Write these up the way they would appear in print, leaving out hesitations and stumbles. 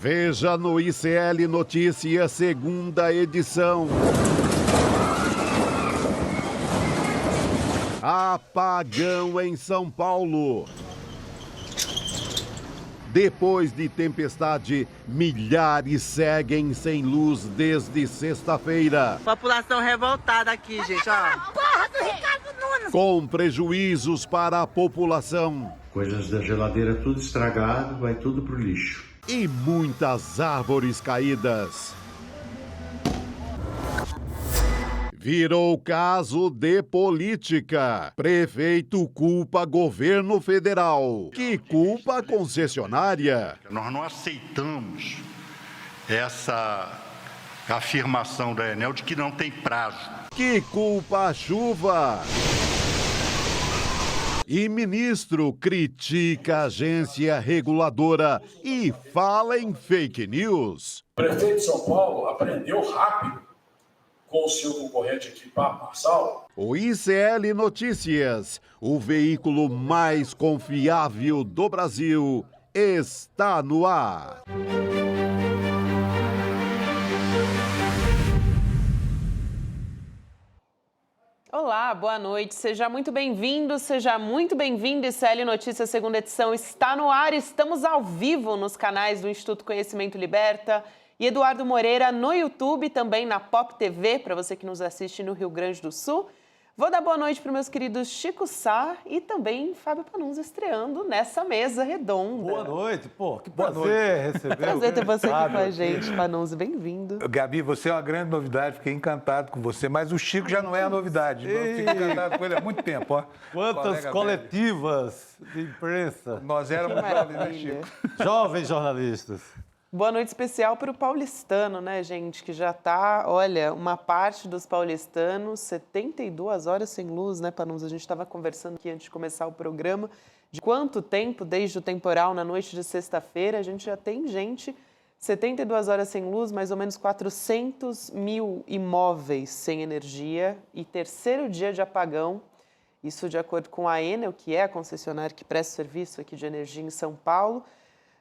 Veja no ICL Notícias, segunda edição. Apagão em São Paulo. Depois de tempestade, milhares seguem sem luz desde sexta-feira. População revoltada aqui, gente, ó. Porra do Ricardo Nunes! Com prejuízos para a população. Coisas da geladeira tudo estragado, vai tudo pro lixo. E muitas árvores caídas. Virou caso de política. Prefeito culpa governo federal, que culpa a concessionária. Nós não aceitamos essa afirmação da Enel de que não tem prazo. Que culpa a chuva. E ministro critica a agência reguladora e fala em fake news. O prefeito de São Paulo aprendeu rápido com o seu concorrente aqui, Marçal. O ICL Notícias, o veículo mais confiável do Brasil, está no ar. Olá, boa noite. Seja muito bem-vindo, seja muito bem-vindo. ICL Notícias, segunda edição, está no ar. Estamos ao vivo nos canais do Instituto Conhecimento Liberta e Eduardo Moreira no YouTube, também na Pop TV, para você que nos assiste no Rio Grande do Sul. Vou dar boa noite para meus queridos Chico Sá e também Fábio Panunzi estreando nessa mesa redonda. Boa noite, pô, que prazer receber. Prazer ter você aqui Fábio com a gente, Panunzi, bem-vindo. Gabi, você é uma grande novidade, fiquei encantado com você, mas o Chico já não é a novidade, eu fico encantado com ele há muito tempo. Ó. Quantas coletivas de imprensa. Nós éramos jovens, né, Chico? Jovens jornalistas. Boa noite especial para o paulistano, né, gente? Que já está, olha, uma parte dos paulistanos, 72 horas sem luz, né, Panunzi? A gente estava conversando aqui antes de começar o programa, de quanto tempo, desde o temporal na noite de sexta-feira, a gente já tem gente, 72 horas sem luz, mais ou menos 400 mil imóveis sem energia e terceiro dia de apagão. Isso de acordo com a Enel, que é a concessionária que presta serviço aqui de energia em São Paulo.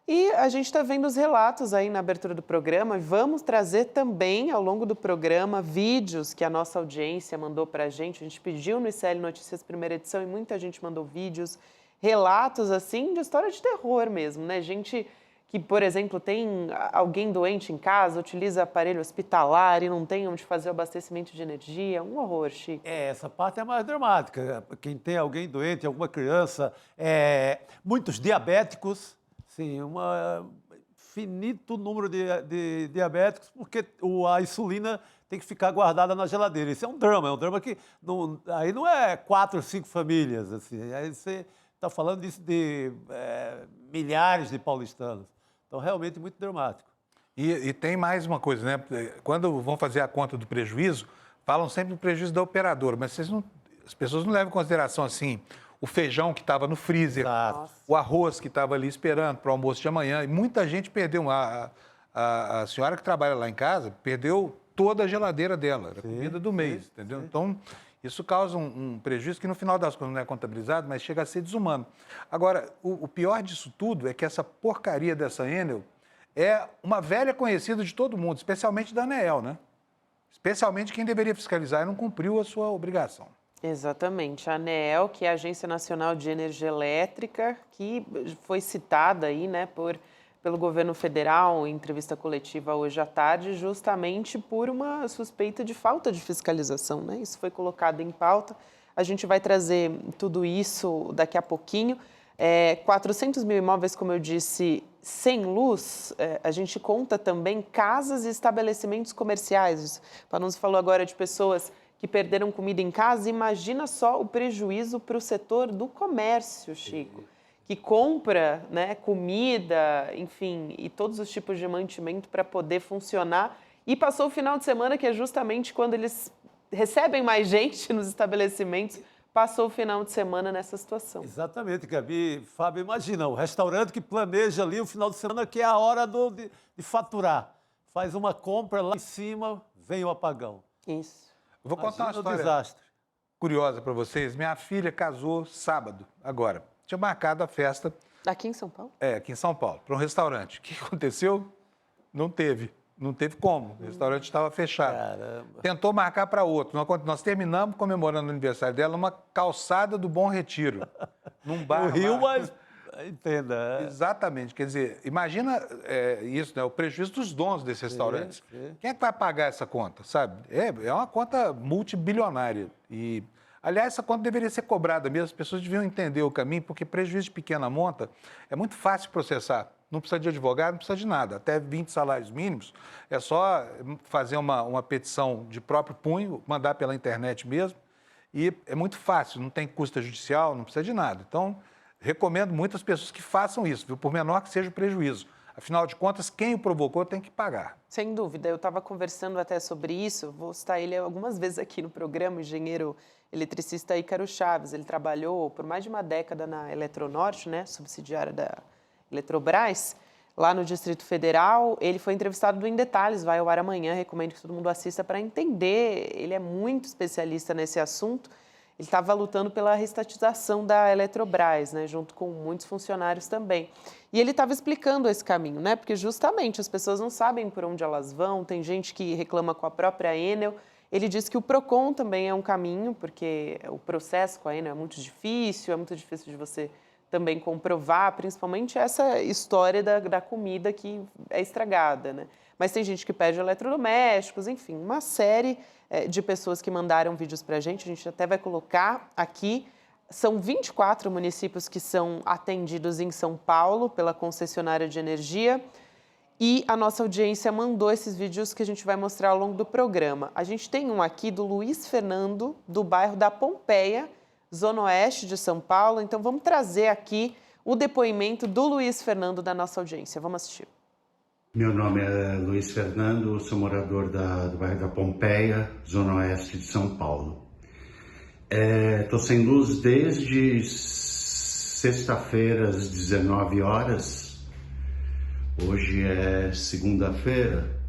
E a gente está vendo os relatos aí na abertura do programa e vamos trazer também, ao longo do programa, vídeos que a nossa audiência mandou para a gente. A gente pediu no ICL Notícias primeira edição e muita gente mandou vídeos, relatos, assim, de história de terror mesmo, né? Gente que, por exemplo, tem alguém doente em casa, utiliza aparelho hospitalar e não tem onde fazer o abastecimento de energia. Um horror, Chico. Essa parte é mais dramática. Quem tem alguém doente, alguma criança, muitos diabéticos. Sim, um finito número de diabéticos, porque a insulina tem que ficar guardada na geladeira. Isso é um drama que aí não é 4 ou 5 famílias, assim, aí você está falando disso de milhares de paulistanos. Então, realmente, muito dramático. E tem mais uma coisa, né? Quando vão fazer a conta do prejuízo, falam sempre do prejuízo da operadora, mas as pessoas não levam em consideração, assim, o feijão que estava no freezer, o arroz que estava ali esperando para o almoço de amanhã. E muita gente perdeu. A senhora que trabalha lá em casa perdeu toda a geladeira dela, era a comida do mês, entendeu? Sim. Então, isso causa um prejuízo que no final das contas não é contabilizado, mas chega a ser desumano. Agora, o pior disso tudo é que essa porcaria dessa Enel é uma velha conhecida de todo mundo, especialmente da ANEEL, né? Especialmente quem deveria fiscalizar e não cumpriu a sua obrigação. Exatamente. A ANEEL, que é a Agência Nacional de Energia Elétrica, que foi citada aí, né, pelo governo federal em entrevista coletiva hoje à tarde, justamente por uma suspeita de falta de fiscalização, né? Isso foi colocado em pauta. A gente vai trazer tudo isso daqui a pouquinho. 400 mil imóveis, como eu disse, sem luz. A gente conta também casas e estabelecimentos comerciais. O Panunzi falou agora de pessoas que perderam comida em casa. Imagina só o prejuízo para o setor do comércio, Chico, que compra, né, comida, enfim, e todos os tipos de mantimento para poder funcionar. E passou o final de semana, que é justamente quando eles recebem mais gente nos estabelecimentos, passou o final de semana nessa situação. Exatamente, Gabi. Fábio, imagina, o restaurante que planeja ali o final de semana, que é a hora de faturar. Faz uma compra lá em cima, vem o apagão. Isso. Vou contar uma história curiosa para vocês. Minha filha casou sábado, agora. Tinha marcado a festa. Aqui em São Paulo? Aqui em São Paulo, para um restaurante. O que aconteceu? Não teve. Não teve como. O restaurante estava fechado. Caramba. Tentou marcar para outro. Nós terminamos comemorando o aniversário dela numa calçada do Bom Retiro. Num bar. O Rio, lá. mas entenda. Exatamente. Quer dizer, imagina isso, né? O prejuízo dos donos desse restaurante. sim. Quem é que vai pagar essa conta, sabe? É uma conta multibilionária. E, aliás, essa conta deveria ser cobrada mesmo. As pessoas deviam entender o caminho, porque prejuízo de pequena monta é muito fácil de processar. Não precisa de advogado, não precisa de nada. Até 20 salários mínimos, é só fazer uma petição de próprio punho, mandar pela internet mesmo. E é muito fácil, não tem custa judicial, não precisa de nada. Então, recomendo muito às pessoas que façam isso, viu? Por menor que seja o prejuízo. Afinal de contas, quem o provocou tem que pagar. Sem dúvida, eu estava conversando até sobre isso, vou citar ele algumas vezes aqui no programa, o engenheiro eletricista Ícaro Chaves. Ele trabalhou por mais de uma década na Eletronorte, né, subsidiária da Eletrobras, lá no Distrito Federal. Ele foi entrevistado do Em Detalhes, vai ao ar amanhã, recomendo que todo mundo assista para entender. Ele é muito especialista nesse assunto. Ele estava lutando pela reestatização da Eletrobras, né, junto com muitos funcionários também. E ele estava explicando esse caminho, né, porque justamente as pessoas não sabem por onde elas vão, tem gente que reclama com a própria Enel. Ele disse que o PROCON também é um caminho, porque o processo com a Enel é muito difícil de você também comprovar, principalmente essa história da comida que é estragada, né? Mas tem gente que pede eletrodomésticos, enfim, uma série de pessoas que mandaram vídeos para a gente até vai colocar aqui. São 24 municípios que são atendidos em São Paulo pela concessionária de energia e a nossa audiência mandou esses vídeos que a gente vai mostrar ao longo do programa. A gente tem um aqui do Luiz Fernando, do bairro da Pompeia, Zona Oeste de São Paulo. Então, vamos trazer aqui o depoimento do Luiz Fernando da nossa audiência. Vamos assistir. Meu nome é Luiz Fernando, sou morador do bairro da Pompeia, Zona Oeste de São Paulo. Estou sem luz desde sexta-feira, às 19 horas. Hoje é segunda-feira,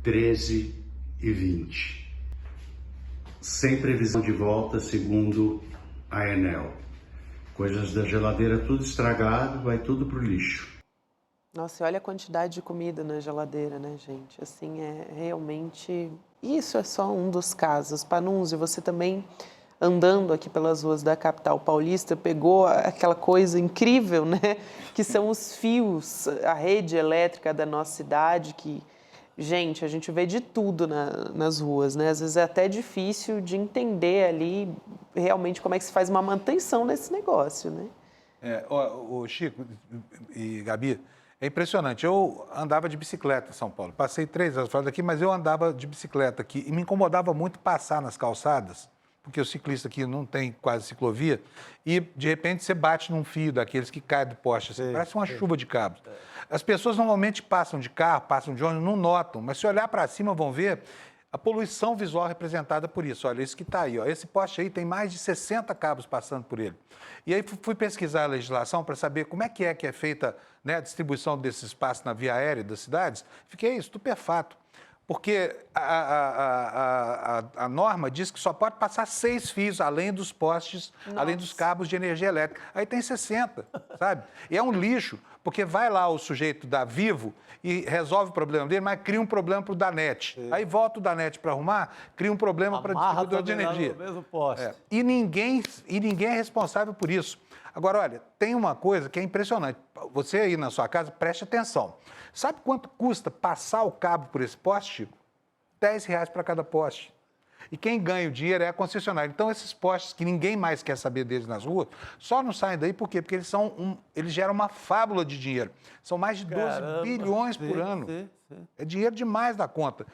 13h20. Sem previsão de volta, segundo a Enel. Coisas da geladeira tudo estragado, vai tudo pro lixo. Nossa, e olha a quantidade de comida na geladeira, né, gente? Assim, é realmente... Isso é só um dos casos. Panunzio, você também, andando aqui pelas ruas da capital paulista, pegou aquela coisa incrível, né? Que são os fios, a rede elétrica da nossa cidade, que... Gente, a gente vê de tudo nas ruas, né? Às vezes é até difícil de entender ali realmente como é que se faz uma manutenção nesse negócio, né? O Chico e Gabi, é impressionante. Eu andava de bicicleta em São Paulo. Passei 3 anos fora daqui, mas eu andava de bicicleta aqui e me incomodava muito passar nas calçadas, porque o ciclista aqui não tem quase ciclovia, e de repente você bate num fio daqueles que cai do poste, assim, parece uma chuva de cabos. As pessoas normalmente passam de carro, passam de ônibus, não notam, mas se olhar para cima vão ver a poluição visual representada por isso. Olha, isso que está aí, ó. Esse poste aí tem mais de 60 cabos passando por ele. E aí fui pesquisar a legislação para saber como é que é feita, né, a distribuição desse espaço na via aérea das cidades. Fiquei estupefato. Porque a norma diz que só pode passar 6 fios, além dos postes, além dos cabos de energia elétrica. Aí tem 60, sabe? E é um lixo, porque vai lá o sujeito da Vivo e resolve o problema dele, mas cria um problema para o Danete. Sim. Aí volta o Danete para arrumar, cria um problema para o distribuidor de energia. No mesmo poste. E ninguém é responsável por isso. Agora, olha, tem uma coisa que é impressionante. Você aí na sua casa, preste atenção. Sabe quanto custa passar o cabo por esse poste, Chico? R$10 para cada poste. E quem ganha o dinheiro é a concessionária. Então, esses postes que ninguém mais quer saber deles nas ruas, só não saem daí por quê? Porque eles geram uma fábula de dinheiro. São mais de 12 bilhões por ano. Sim. É dinheiro demais da conta.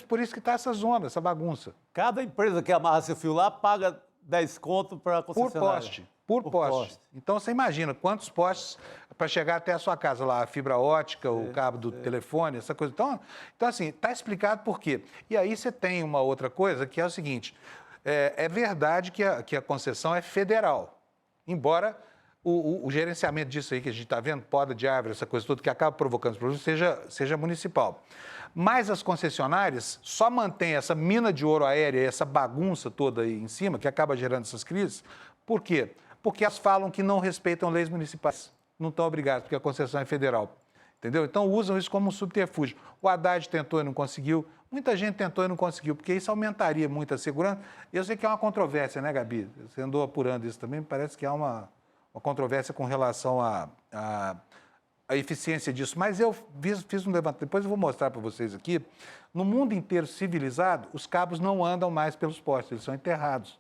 Por isso que está essa zona, essa bagunça. Cada empresa que amarra seu fio lá paga 10 conto para a concessionária. Por poste. Então, você imagina quantos postes para chegar até a sua casa lá, a fibra ótica, o cabo do telefone, essa coisa. Então assim, está explicado por quê. E aí você tem uma outra coisa, que é o seguinte, é verdade que a concessão é federal, embora o gerenciamento disso aí que a gente está vendo, poda de árvore, essa coisa toda, que acaba provocando os problemas, seja municipal. Mas as concessionárias só mantêm essa mina de ouro aérea, essa bagunça toda aí em cima, que acaba gerando essas crises. Por quê? Porque elas falam que não respeitam leis municipais. Não estão obrigadas, porque a concessão é federal. entendeu? Então usam isso como um subterfúgio. O Haddad tentou e não conseguiu, muita gente tentou e não conseguiu, porque isso aumentaria muito a segurança. Eu sei que é uma controvérsia, né, Gabi? Você andou apurando isso também, me parece que há uma controvérsia com relação à eficiência disso. Mas eu fiz um levantamento, depois eu vou mostrar para vocês aqui. No mundo inteiro civilizado, os cabos não andam mais pelos postes, eles são enterrados,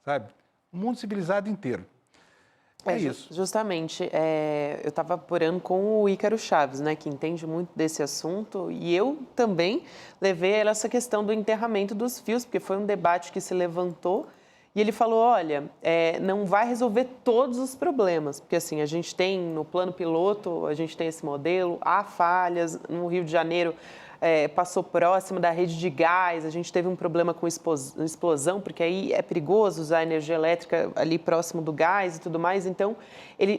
sabe? No mundo civilizado inteiro. É isso. Justamente, eu estava apurando com o Ícaro Chaves, né, que entende muito desse assunto, e eu também levei essa questão do enterramento dos fios, porque foi um debate que se levantou, e ele falou, olha, não vai resolver todos os problemas, porque assim, a gente tem no plano piloto, a gente tem esse modelo, há falhas, no Rio de Janeiro passou próximo da rede de gás, a gente teve um problema com explosão, porque aí é perigoso usar energia elétrica ali próximo do gás e tudo mais. Então,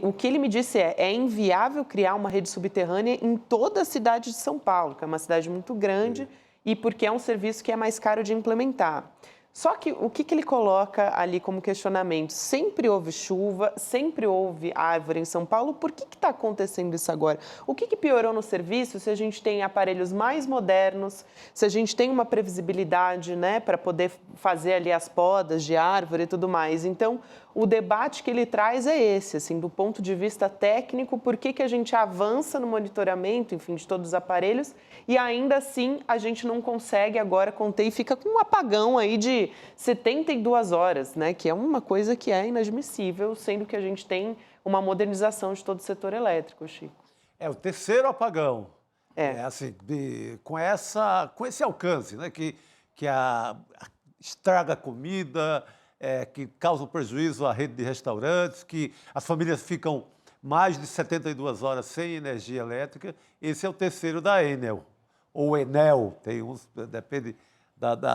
o que ele me disse é inviável criar uma rede subterrânea em toda a cidade de São Paulo, que é uma cidade muito grande, e porque é um serviço que é mais caro de implementar. Só que o que ele coloca ali como questionamento? Sempre houve chuva, sempre houve árvore em São Paulo, por que está acontecendo isso agora? O que piorou no serviço se a gente tem aparelhos mais modernos, se a gente tem uma previsibilidade, né, para poder fazer ali as podas de árvore e tudo mais? Então, o debate que ele traz é esse, assim, do ponto de vista técnico, por que a gente avança no monitoramento, enfim, de todos os aparelhos, e ainda assim a gente não consegue agora conter e fica com um apagão aí de 72 horas, né? Que é uma coisa que é inadmissível, sendo que a gente tem uma modernização de todo o setor elétrico, Chico. É o terceiro apagão. Assim, com esse alcance, né? Que estraga a comida, que causa prejuízo à rede de restaurantes, que as famílias ficam mais de 72 horas sem energia elétrica. Esse é o terceiro da Enel, ou Enel, tem uns, depende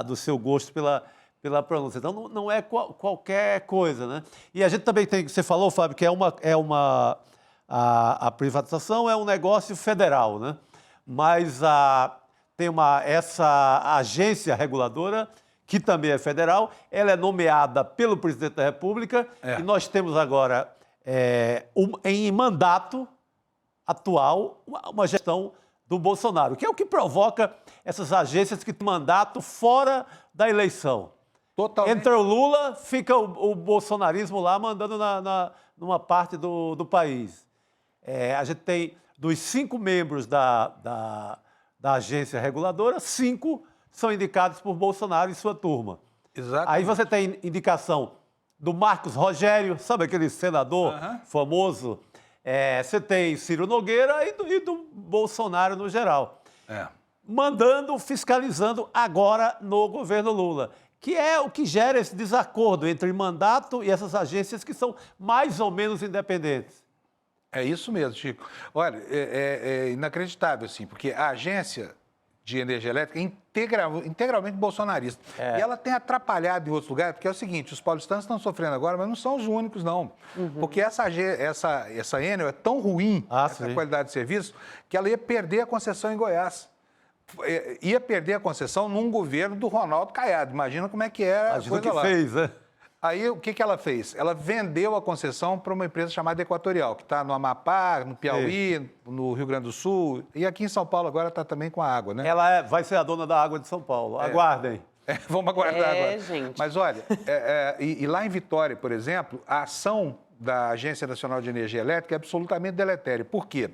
do seu gosto pela pronúncia. Então, não é qualquer coisa, né? E a gente também tem, você falou, Fábio, que a privatização é um negócio federal, né? Mas tem essa agência reguladora, que também é federal, ela é nomeada pelo presidente da República, e nós temos agora, em mandato atual, uma gestão do Bolsonaro, que é o que provoca essas agências que têm mandato fora da eleição. Totalmente. Entra o Lula, fica o bolsonarismo lá mandando numa parte do país. A gente tem, dos 5 membros da agência reguladora, 5 são indicados por Bolsonaro e sua turma. Exato. Aí você tem indicação do Marcos Rogério, sabe aquele senador famoso? Você tem Ciro Nogueira e do Bolsonaro no geral. Mandando, fiscalizando agora no governo Lula, que é o que gera esse desacordo entre mandato e essas agências que são mais ou menos independentes. É isso mesmo, Chico. Olha, é inacreditável, assim, porque a agência de energia elétrica é integralmente bolsonarista. E ela tem atrapalhado em outros lugares, porque é o seguinte, os paulistanos estão sofrendo agora, mas não são os únicos, não. Porque essa Enel é tão ruim, essa qualidade de serviço, que ela ia perder a concessão em Goiás. Ia perder a concessão num governo do Ronaldo Caiado. Imagina como é que era a coisa lá. Fez, né? Aí, o que ela fez? Ela vendeu a concessão para uma empresa chamada Equatorial, que está no Amapá, no Piauí, no Rio Grande do Sul, e aqui em São Paulo agora está também com a água, né? Ela vai ser a dona da água de São Paulo. Aguardem. Vamos aguardar agora. Gente. Mas olha, e lá em Vitória, por exemplo, a ação da Agência Nacional de Energia Elétrica é absolutamente deletéria. Por quê?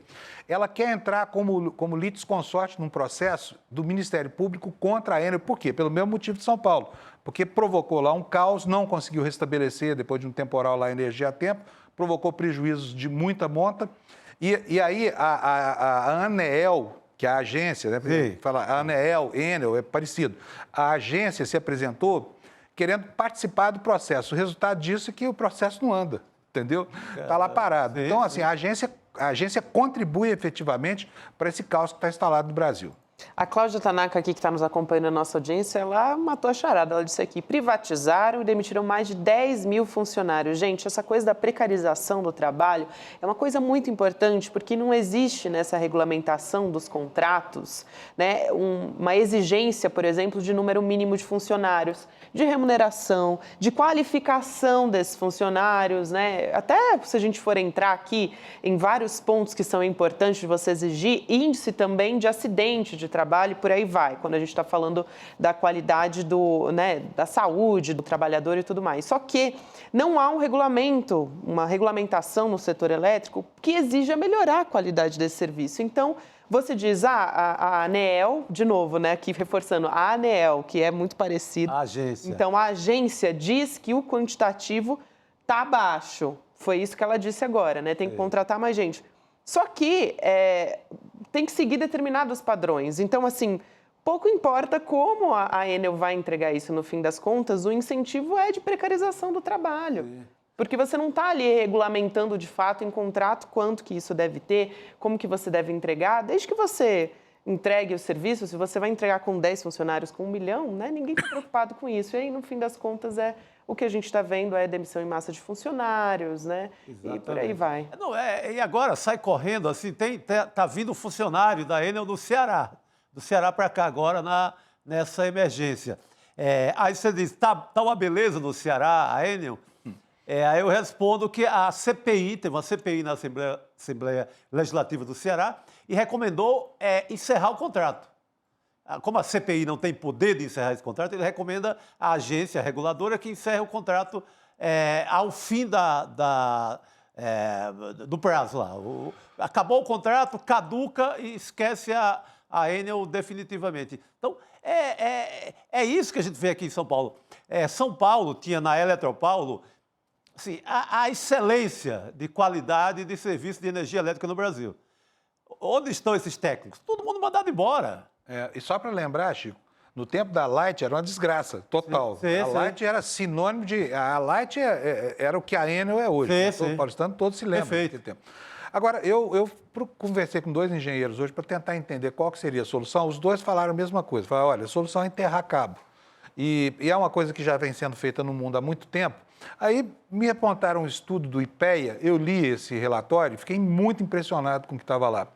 Ela quer entrar como litisconsorte num processo do Ministério Público contra a Enel. Por quê? Pelo mesmo motivo de São Paulo. Porque provocou lá um caos, não conseguiu restabelecer, depois de um temporal lá, a energia a tempo, provocou prejuízos de muita monta. E aí a ANEEL, que é a agência, né? Fala, a ANEEL, Enel, é parecido. A agência se apresentou querendo participar do processo. O resultado disso é que o processo não anda, entendeu? Está lá parado. Então, assim, a agência contribui efetivamente para esse caos que está instalado no Brasil. A Cláudia Tanaka aqui, que está nos acompanhando na nossa audiência, ela matou a charada. Ela disse aqui, privatizaram e demitiram mais de 10 mil funcionários. Gente, essa coisa da precarização do trabalho é uma coisa muito importante, porque não existe nessa regulamentação dos contratos, né, uma exigência, por exemplo, de número mínimo de funcionários, de remuneração, de qualificação desses funcionários, né? Até se a gente for entrar aqui em vários pontos que são importantes de você exigir, índice também de acidente de trabalho, por aí vai, quando a gente está falando da qualidade da saúde do trabalhador e tudo mais. Só que não há um regulamento, uma regulamentação no setor elétrico que exija melhorar a qualidade desse serviço. Então, você diz, a ANEEL, de novo, né, aqui reforçando, a ANEEL, que é muito parecido. A agência. Então, a agência diz que o quantitativo está baixo. Foi isso que ela disse agora, né? Tem que contratar mais gente. Só que tem que seguir determinados padrões. Então, assim, pouco importa como a Enel vai entregar isso no fim das contas, o incentivo é de precarização do trabalho. Sim. Porque você não está ali regulamentando de fato em contrato quanto que isso deve ter, como que você deve entregar. Desde que você entregue o serviço, se você vai entregar com 10 funcionários, com 1 milhão, né? Ninguém está preocupado com isso. E aí, no fim das contas, o que a gente está vendo é demissão em massa de funcionários, né? Exatamente. E por aí vai. Não, e agora sai correndo, assim, tá vindo funcionário da Enel do Ceará para cá agora nessa emergência. Aí você diz, tá uma beleza no Ceará, a Enel? Aí eu respondo que a CPI, teve uma CPI na Assembleia Legislativa do Ceará e recomendou encerrar o contrato. Como a CPI não tem poder de encerrar esse contrato, ele recomenda à agência reguladora que encerre o contrato ao fim do prazo lá. Acabou o contrato, caduca e esquece a Enel definitivamente. Então, é isso que a gente vê aqui em São Paulo. São Paulo tinha na Eletropaulo assim, a excelência de qualidade de serviço de energia elétrica no Brasil. Onde estão esses técnicos? Todo mundo mandado embora. E só para lembrar, Chico, no tempo da Light era uma desgraça total. A Light era sinônimo de... A Light era o que a Enel é hoje. O paulistano todo se lembra daquele tempo. Agora, eu conversei com 2 engenheiros hoje para tentar entender qual que seria a solução. Os 2 falaram a mesma coisa. Falaram, olha, a solução é enterrar cabo. E é uma coisa que já vem sendo feita no mundo há muito tempo. Aí me apontaram um estudo do IPEA, eu li esse relatório e fiquei muito impressionado com o que estava lá.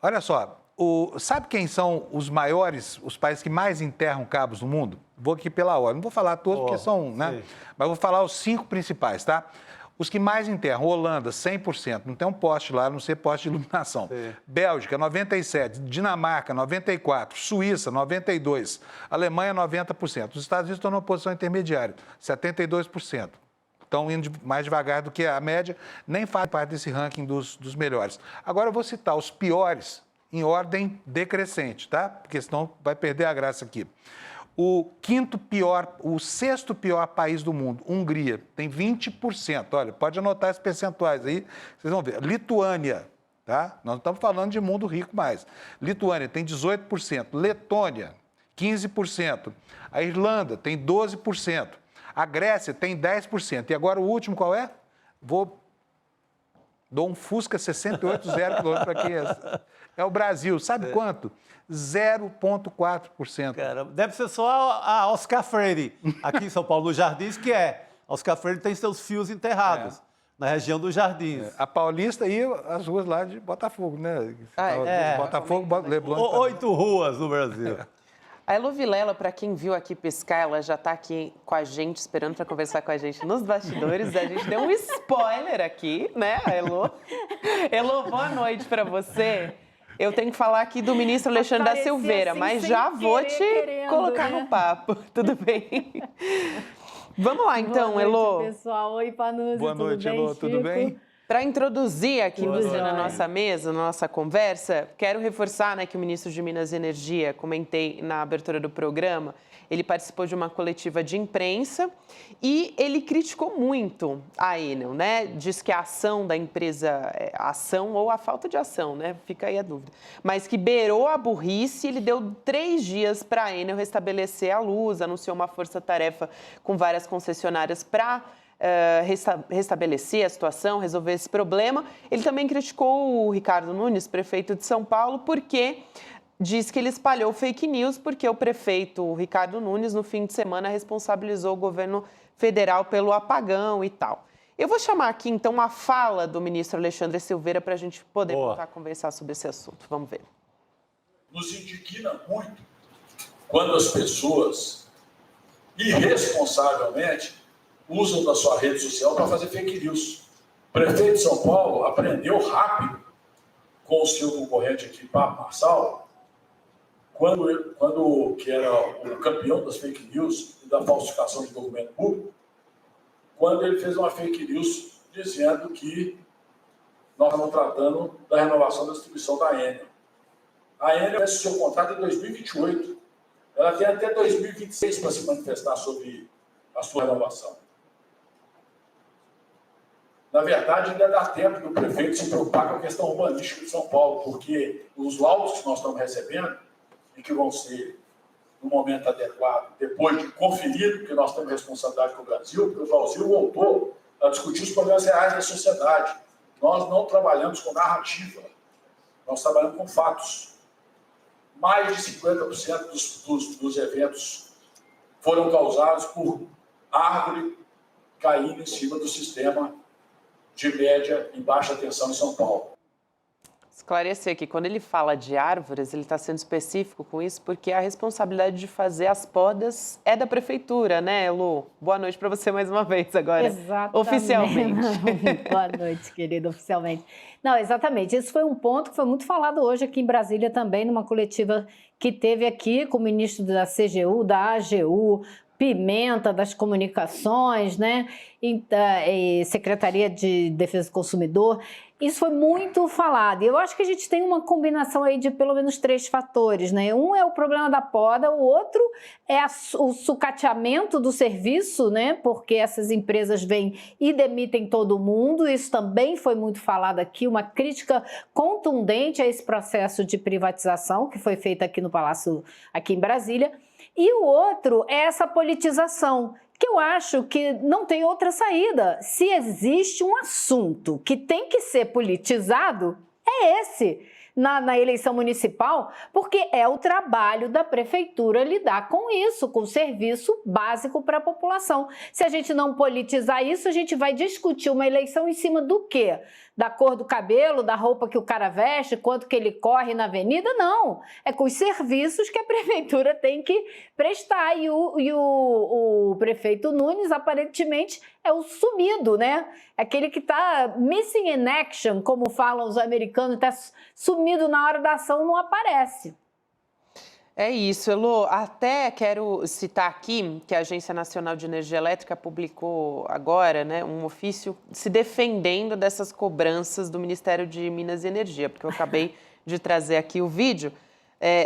Olha só, sabe quem são os países que mais enterram cabos no mundo? Vou aqui pela ordem, não vou falar todos porque são, né? Mas vou falar os 5 principais, tá? Os que mais enterram, Holanda, 100%, não tem um poste lá, a não ser poste de iluminação. Sim. Bélgica, 97%, Dinamarca, 94%, Suíça, 92%, Alemanha, 90%. Os Estados Unidos estão numa posição intermediária, 72%. Estão indo mais devagar do que a média, nem faz parte desse ranking dos melhores. Agora eu vou citar os piores em ordem decrescente, tá? Porque senão vai perder a graça aqui. O 6º pior país do mundo, Hungria, tem 20%. Olha, pode anotar esses percentuais aí, vocês vão ver. Lituânia, tá? Nós não estamos falando de mundo rico mais. Lituânia tem 18%. Letônia, 15%. A Irlanda tem 12%. A Grécia tem 10%. E agora o último qual é? Dou um Fusca 68 0 km para quem é o Brasil. Sabe quanto? 0,4%. Cara, deve ser só a Oscar Freire, aqui em São Paulo, nos Jardins, que Oscar Freire tem seus fios enterrados na região dos Jardins. A Paulista e as ruas lá de Botafogo, né? Botafogo, Leblon. 8 ruas no Brasil. A Elo Vilela, para quem viu aqui piscar, ela já está aqui com a gente, esperando para conversar com a gente nos bastidores. A gente deu um spoiler aqui, né, Elo? Elo, boa noite para você. Eu tenho que falar aqui do ministro Alexandre da Silveira, assim, mas já vou te colocar no papo, tudo bem? Vamos lá, então, Boa noite, Elo. Pessoal. Oi, Panuzzi. Boa noite, Elo. Tudo bem? Para introduzir aqui você na nossa mesa, na nossa conversa, quero reforçar, né, que o ministro de Minas e Energia, comentei na abertura do programa, ele participou de uma coletiva de imprensa e ele criticou muito a Enel, né? Diz que a ação da empresa, a ação ou a falta de ação, né? Fica aí a dúvida. Mas que beirou a burrice, ele deu 3 dias para a Enel restabelecer a luz, anunciou uma força-tarefa com várias concessionárias para restabelecer a situação, resolver esse problema. Ele também criticou o Ricardo Nunes, prefeito de São Paulo, porque diz que ele espalhou fake news porque o prefeito Ricardo Nunes, no fim de semana, responsabilizou o governo federal pelo apagão e tal. Eu vou chamar aqui, então, a fala do ministro Alexandre Silveira para a gente poder voltar a conversar sobre esse assunto. Vamos ver. Nos indigna muito quando as pessoas, irresponsavelmente, usam da sua rede social para fazer fake news. O prefeito de São Paulo aprendeu rápido com o seu concorrente aqui, Pablo Marçal, que era o campeão das fake news e da falsificação de documento público, quando ele fez uma fake news dizendo que nós estamos tratando da renovação da distribuição da Enel. A Enel vence seu contrato em 2028. Ela tem até 2026 para se manifestar sobre a sua renovação. Na verdade, ainda dá tempo do prefeito se preocupar com a questão urbanística de São Paulo, porque os laudos que nós estamos recebendo, e que vão ser, no momento adequado, depois de conferido, porque nós temos responsabilidade com o Brasil, porque o Brasil voltou a discutir os problemas reais da sociedade. Nós não trabalhamos com narrativa, nós trabalhamos com fatos. Mais de 50% dos eventos foram causados por árvore caindo em cima do sistema de média e baixa tensão em São Paulo. Esclarecer que quando ele fala de árvores, ele está sendo específico com isso, porque a responsabilidade de fazer as podas é da prefeitura, né, Lu? Boa noite para você mais uma vez agora. Exatamente. Oficialmente. Boa noite, querida, oficialmente. Não, exatamente. Esse foi um ponto que foi muito falado hoje aqui em Brasília também, numa coletiva que teve aqui com o ministro da CGU, da AGU, Pimenta, das Comunicações, né? E Secretaria de Defesa do Consumidor. Isso foi muito falado. E eu acho que a gente tem uma combinação aí de pelo menos 3 fatores, né? Um é o problema da poda, o outro é o sucateamento do serviço, né? Porque essas empresas vêm e demitem todo mundo. Isso também foi muito falado aqui, uma crítica contundente a esse processo de privatização que foi feito aqui no Palácio, aqui em Brasília. E o outro é essa politização, que eu acho que não tem outra saída. Se existe um assunto que tem que ser politizado, é esse, na eleição municipal, porque é o trabalho da prefeitura lidar com isso, com o serviço básico para a população. Se a gente não politizar isso, a gente vai discutir uma eleição em cima do quê? Da cor do cabelo, da roupa que o cara veste, quanto que ele corre na avenida? Não, é com os serviços que a prefeitura tem que prestar. E o prefeito Nunes, aparentemente, é o sumido, né? Aquele que está missing in action, como falam os americanos, está sumido na hora da ação, não aparece. É isso, Elô. Até quero citar aqui que a Agência Nacional de Energia Elétrica publicou agora, né, um ofício se defendendo dessas cobranças do Ministério de Minas e Energia, porque eu acabei de trazer aqui o vídeo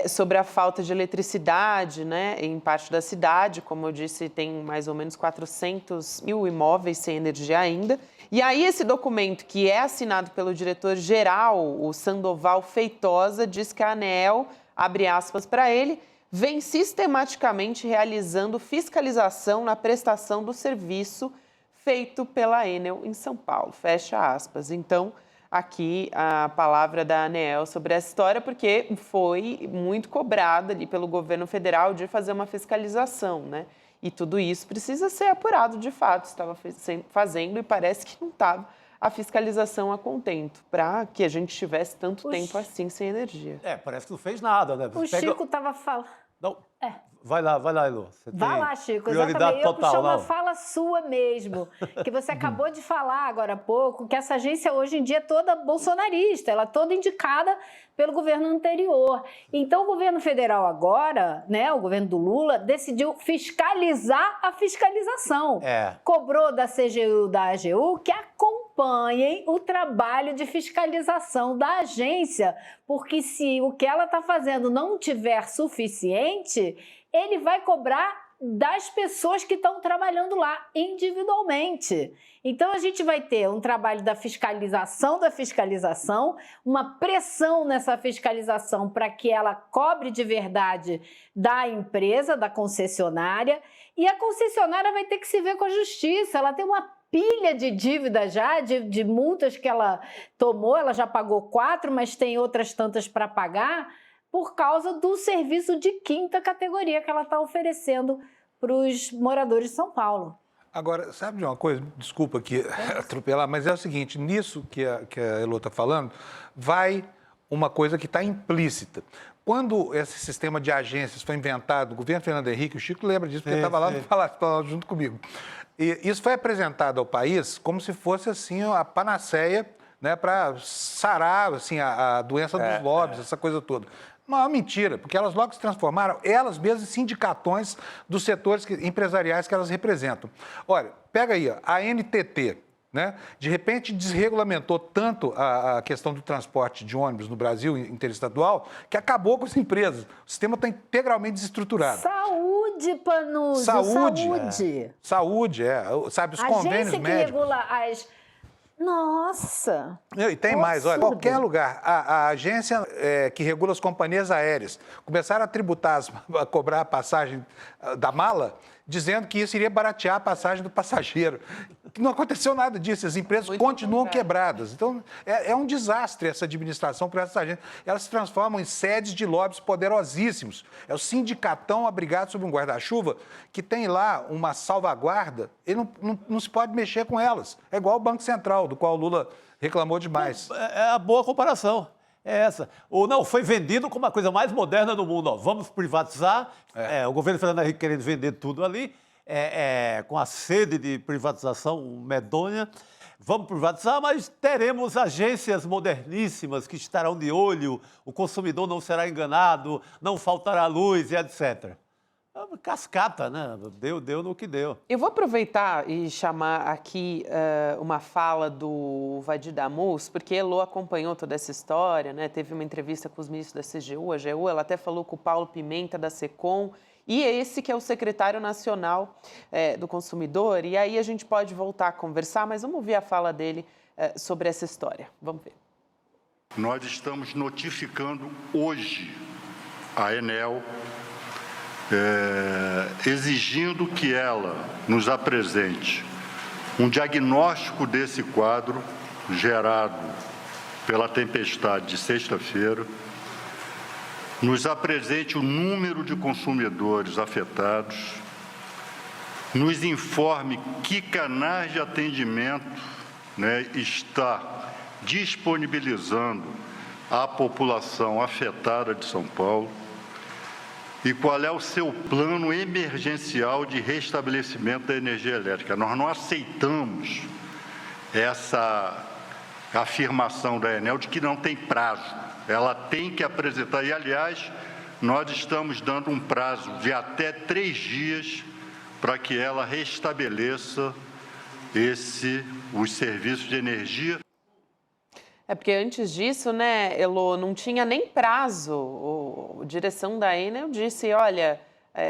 sobre a falta de eletricidade, né, em parte da cidade. Como eu disse, tem mais ou menos 400 mil imóveis sem energia ainda. E aí esse documento, que é assinado pelo diretor-geral, o Sandoval Feitosa, diz que a ANEEL, abre aspas para ele, vem sistematicamente realizando fiscalização na prestação do serviço feito pela Enel em São Paulo, fecha aspas. Então, aqui a palavra da ANEEL sobre essa história, porque foi muito cobrada ali pelo governo federal de fazer uma fiscalização, né? E tudo isso precisa ser apurado de fato, estava fazendo e parece que não estava a fiscalização a contento, para que a gente tivesse tanto tempo assim sem energia. Parece que não fez nada, né? Chico estava falando... Não, vai lá, Elô. Vai lá, Chico, exatamente. Eu puxei uma fala sua mesmo, que você acabou de falar agora há pouco, que essa agência hoje em dia é toda bolsonarista, ela é toda indicada pelo governo anterior. Então, o governo federal agora, né, o governo do Lula, decidiu fiscalizar a fiscalização. Cobrou da CGU e da AGU que acompanhem o trabalho de fiscalização da agência, porque se o que ela está fazendo não tiver suficiente, ele vai cobrar das pessoas que estão trabalhando lá individualmente. Então, a gente vai ter um trabalho da fiscalização, uma pressão nessa fiscalização para que ela cobre de verdade da empresa, da concessionária, e a concessionária vai ter que se ver com a justiça. Ela tem uma pilha de dívida já, de multas que ela tomou, ela já pagou 4, mas tem outras tantas para pagar, por causa do serviço de quinta categoria que ela está oferecendo para os moradores de São Paulo. Agora, sabe de uma coisa? Desculpa aqui atropelar, mas é o seguinte, nisso que a Elô está falando, vai uma coisa que está implícita. Quando esse sistema de agências foi inventado, o governo Fernando Henrique, o Chico lembra disso, porque estava lá no Palácio junto comigo. E isso foi apresentado ao país como se fosse assim a panaceia, né, para sarar assim, a doença dos lobbies, essa coisa toda. Uma mentira, porque elas logo se transformaram, elas mesmas, em sindicatões dos setores empresariais que elas representam. Olha, pega aí, ó, a NTT, né? De repente desregulamentou tanto a questão do transporte de ônibus no Brasil interestadual que acabou com as empresas. O sistema está integralmente desestruturado. Saúde, Panuzzi, saúde. Saúde, sabe, os convênios médicos. Agência que regula as... Nossa! E tem mais, olha, qualquer lugar, a agência que regula as companhias aéreas começaram a tributar, a cobrar a passagem da mala, dizendo que isso iria baratear a passagem do passageiro. Não aconteceu nada disso, as empresas continuam quebradas. Então, é um desastre essa administração por essas agências. Elas se transformam em sedes de lobbies poderosíssimos. É o sindicatão abrigado sob um guarda-chuva que tem lá uma salvaguarda, ele não se pode mexer com elas. É igual o Banco Central, do qual o Lula reclamou demais. É a boa comparação. É essa. Ou não, foi vendido como a coisa mais moderna do mundo. Ó, vamos privatizar. O governo Fernando Henrique querendo vender tudo ali, com a sede de privatização medonha. Vamos privatizar, mas teremos agências moderníssimas que estarão de olho, o consumidor não será enganado, não faltará luz e etc. Cascata, né? Deu no que deu. Eu vou aproveitar e chamar aqui uma fala do Vadir Damus, porque Elô acompanhou toda essa história, né? Teve uma entrevista com os ministros da CGU, a AGU, ela até falou com o Paulo Pimenta, da SECOM, e esse que é o secretário nacional do consumidor. E aí a gente pode voltar a conversar, mas vamos ouvir a fala dele sobre essa história. Vamos ver. Nós estamos notificando hoje a Enel, exigindo que ela nos apresente um diagnóstico desse quadro gerado pela tempestade de sexta-feira, nos apresente o número de consumidores afetados, nos informe que canais de atendimento, né, está disponibilizando à população afetada de São Paulo, e qual é o seu plano emergencial de restabelecimento da energia elétrica. Nós não aceitamos essa afirmação da Enel de que não tem prazo. Ela tem que apresentar, e aliás, nós estamos dando um prazo de até 3 dias para que ela restabeleça os serviços de energia. Porque antes disso, né, Elô, não tinha nem prazo. A direção da Enel disse, olha,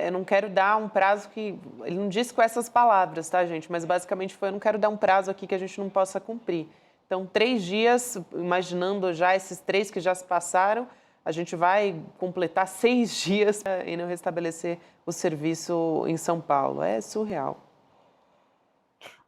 eu não quero dar um prazo que... Ele não disse com essas palavras, tá, gente? Mas basicamente foi, eu não quero dar um prazo aqui que a gente não possa cumprir. Então, 3 dias, imaginando já esses 3 que já se passaram, a gente vai completar 6 dias para a Enel restabelecer o serviço em São Paulo. É surreal.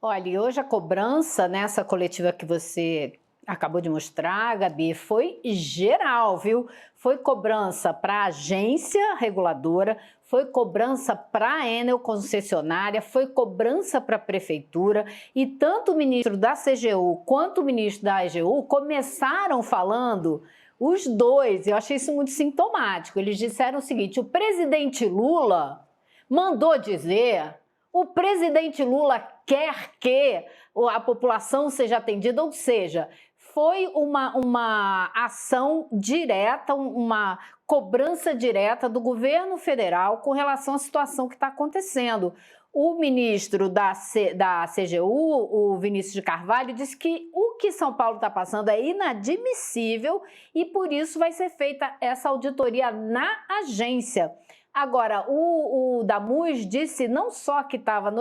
Olha, e hoje a cobrança nessa coletiva que você acabou de mostrar, Gabi, foi geral, viu? Foi cobrança para a agência reguladora, foi cobrança para a Enel concessionária, foi cobrança para a prefeitura, e tanto o ministro da CGU quanto o ministro da AGU começaram falando, os dois, eu achei isso muito sintomático, eles disseram o seguinte, o presidente Lula mandou dizer, o presidente Lula quer que a população seja atendida, ou seja, foi uma ação direta, uma cobrança direta do governo federal com relação à situação que está acontecendo. O ministro da CGU, o Vinícius de Carvalho, disse que o que São Paulo está passando é inadmissível e por isso vai ser feita essa auditoria na agência. Agora, o Damus disse não só que estava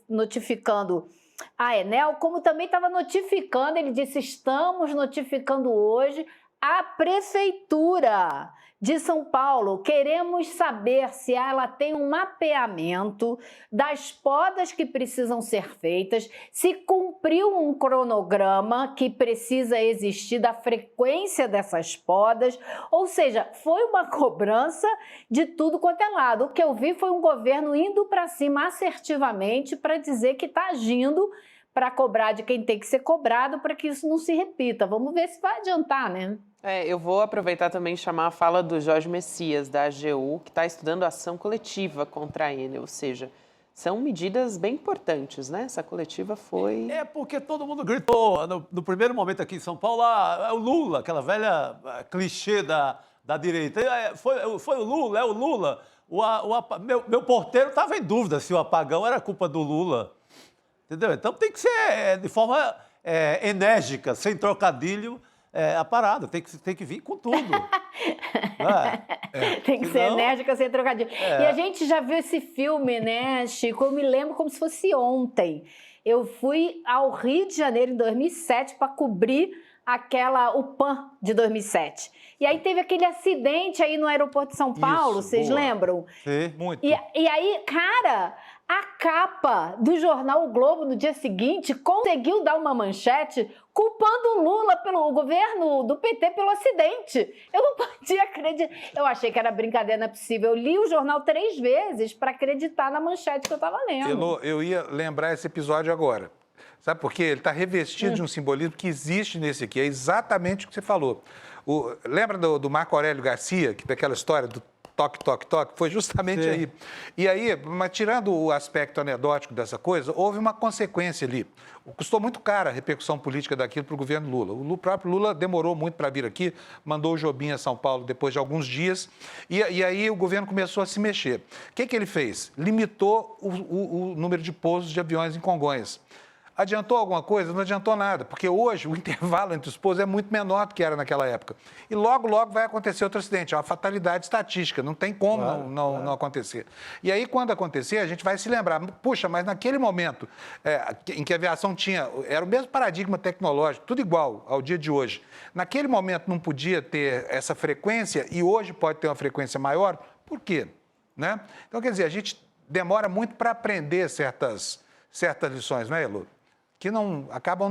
notificando a Enel, como também estava notificando, ele disse, estamos notificando hoje A Prefeitura de São Paulo, queremos saber se ela tem um mapeamento das podas que precisam ser feitas, se cumpriu um cronograma que precisa existir da frequência dessas podas, ou seja, foi uma cobrança de tudo quanto é lado. O que eu vi foi um governo indo para cima assertivamente para dizer que está agindo para cobrar de quem tem que ser cobrado para que isso não se repita. Vamos ver se vai adiantar, né? Eu vou aproveitar também e chamar a fala do Jorge Messias, da AGU, que está estudando ação coletiva contra a Enel, ou seja, são medidas bem importantes, né? Essa coletiva foi... Porque todo mundo gritou no primeiro momento aqui em São Paulo, é o Lula, aquela velha clichê da direita. Foi o Lula, é o Lula. Meu porteiro estava em dúvida se o apagão era culpa do Lula. Entendeu? Então tem que ser de forma enérgica, sem trocadilho, a parada. Tem que vir com tudo. Tem que ser enérgica, sem trocadilho. E a gente já viu esse filme, né, Chico? Eu me lembro como se fosse ontem. Eu fui ao Rio de Janeiro em 2007 para cobrir o PAN de 2007. E aí teve aquele acidente aí no aeroporto de São Paulo, vocês lembram? Sim, muito. E aí, cara, a capa do jornal O Globo no dia seguinte conseguiu dar uma manchete culpando o Lula pelo governo do PT pelo acidente. Eu não podia acreditar. Eu achei que era brincadeira, não é possível. Eu li o jornal 3 vezes para acreditar na manchete que eu estava lendo. Eu ia lembrar esse episódio agora. Sabe por quê? Ele está revestido de um simbolismo que existe nesse aqui. É exatamente o que você falou. Lembra do Marco Aurélio Garcia, daquela história do toque, toque, toque? Foi justamente aí. E aí, mas tirando o aspecto anedótico dessa coisa, houve uma consequência ali. Custou muito caro a repercussão política daquilo para o governo Lula. O próprio Lula demorou muito para vir aqui, mandou o Jobim a São Paulo depois de alguns dias, e aí o governo começou a se mexer. O que ele fez? Limitou o número de pousos de aviões em Congonhas. Adiantou alguma coisa? Não adiantou nada, porque hoje o intervalo entre os pousos é muito menor do que era naquela época. E logo, logo vai acontecer outro acidente. É uma fatalidade estatística, não tem como não acontecer. E aí, quando acontecer, a gente vai se lembrar, puxa, mas naquele momento em que a aviação era o mesmo paradigma tecnológico, tudo igual ao dia de hoje. Naquele momento não podia ter essa frequência e hoje pode ter uma frequência maior, por quê? Né? Então, quer dizer, a gente demora muito para aprender certas lições, não é, Elô? Que acabam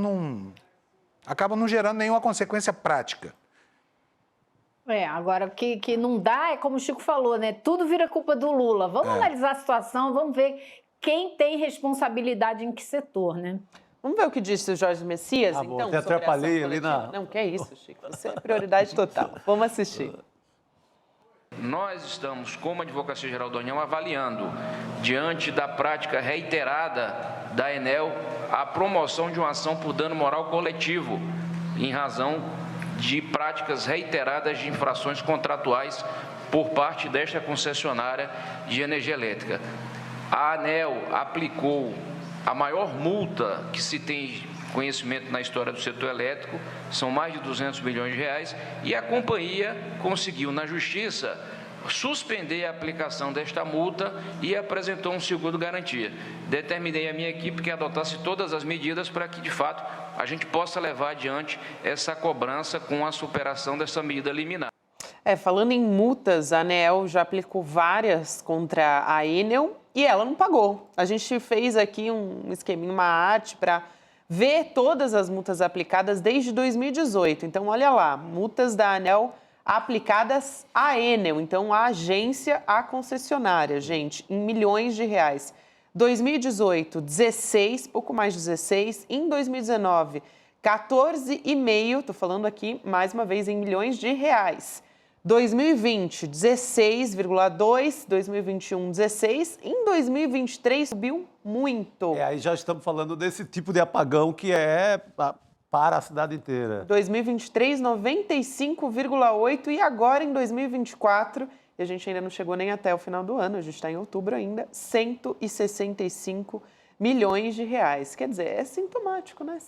não gerando nenhuma consequência prática. Agora, o que não dá é como o Chico falou, né? Tudo vira culpa do Lula. Vamos analisar a situação, vamos ver quem tem responsabilidade em que setor, né? Vamos ver o que disse o Jorge Messias, então, te atrapalhei ali na... Não, que é isso, Chico. Você é prioridade total. Vamos assistir. Nós estamos, como Advocacia Geral da União, avaliando, diante da prática reiterada da Enel, a promoção de uma ação por dano moral coletivo, em razão de práticas reiteradas de infrações contratuais por parte desta concessionária de energia elétrica. A ANEEL aplicou a maior multa que se tem conhecimento na história do setor elétrico, são mais de 200 bilhões de reais, e a companhia conseguiu na Justiça suspender a aplicação desta multa e apresentou um seguro-garantia. Determinei a minha equipe que adotasse todas as medidas para que, de fato, a gente possa levar adiante essa cobrança com a superação dessa medida liminar. Falando em multas, a ANEEL já aplicou várias contra a Enel e ela não pagou. A gente fez aqui um esqueminha, uma arte para ver todas as multas aplicadas desde 2018. Então, olha lá, multas da ANEEL aplicadas à Enel, então a agência, a concessionária, gente, em milhões de reais. 2018, 16, pouco mais de 16. Em 2019, 14,5, estou falando aqui mais uma vez em milhões de reais. 2020, 16,2, 2021, 16. Em 2023, subiu muito. Aí já estamos falando desse tipo de apagão que é para a cidade inteira. 2023, 95,8 e agora em 2024, e a gente ainda não chegou nem até o final do ano, a gente está em outubro ainda, 165 milhões de reais. Quer dizer, é sintomático, né,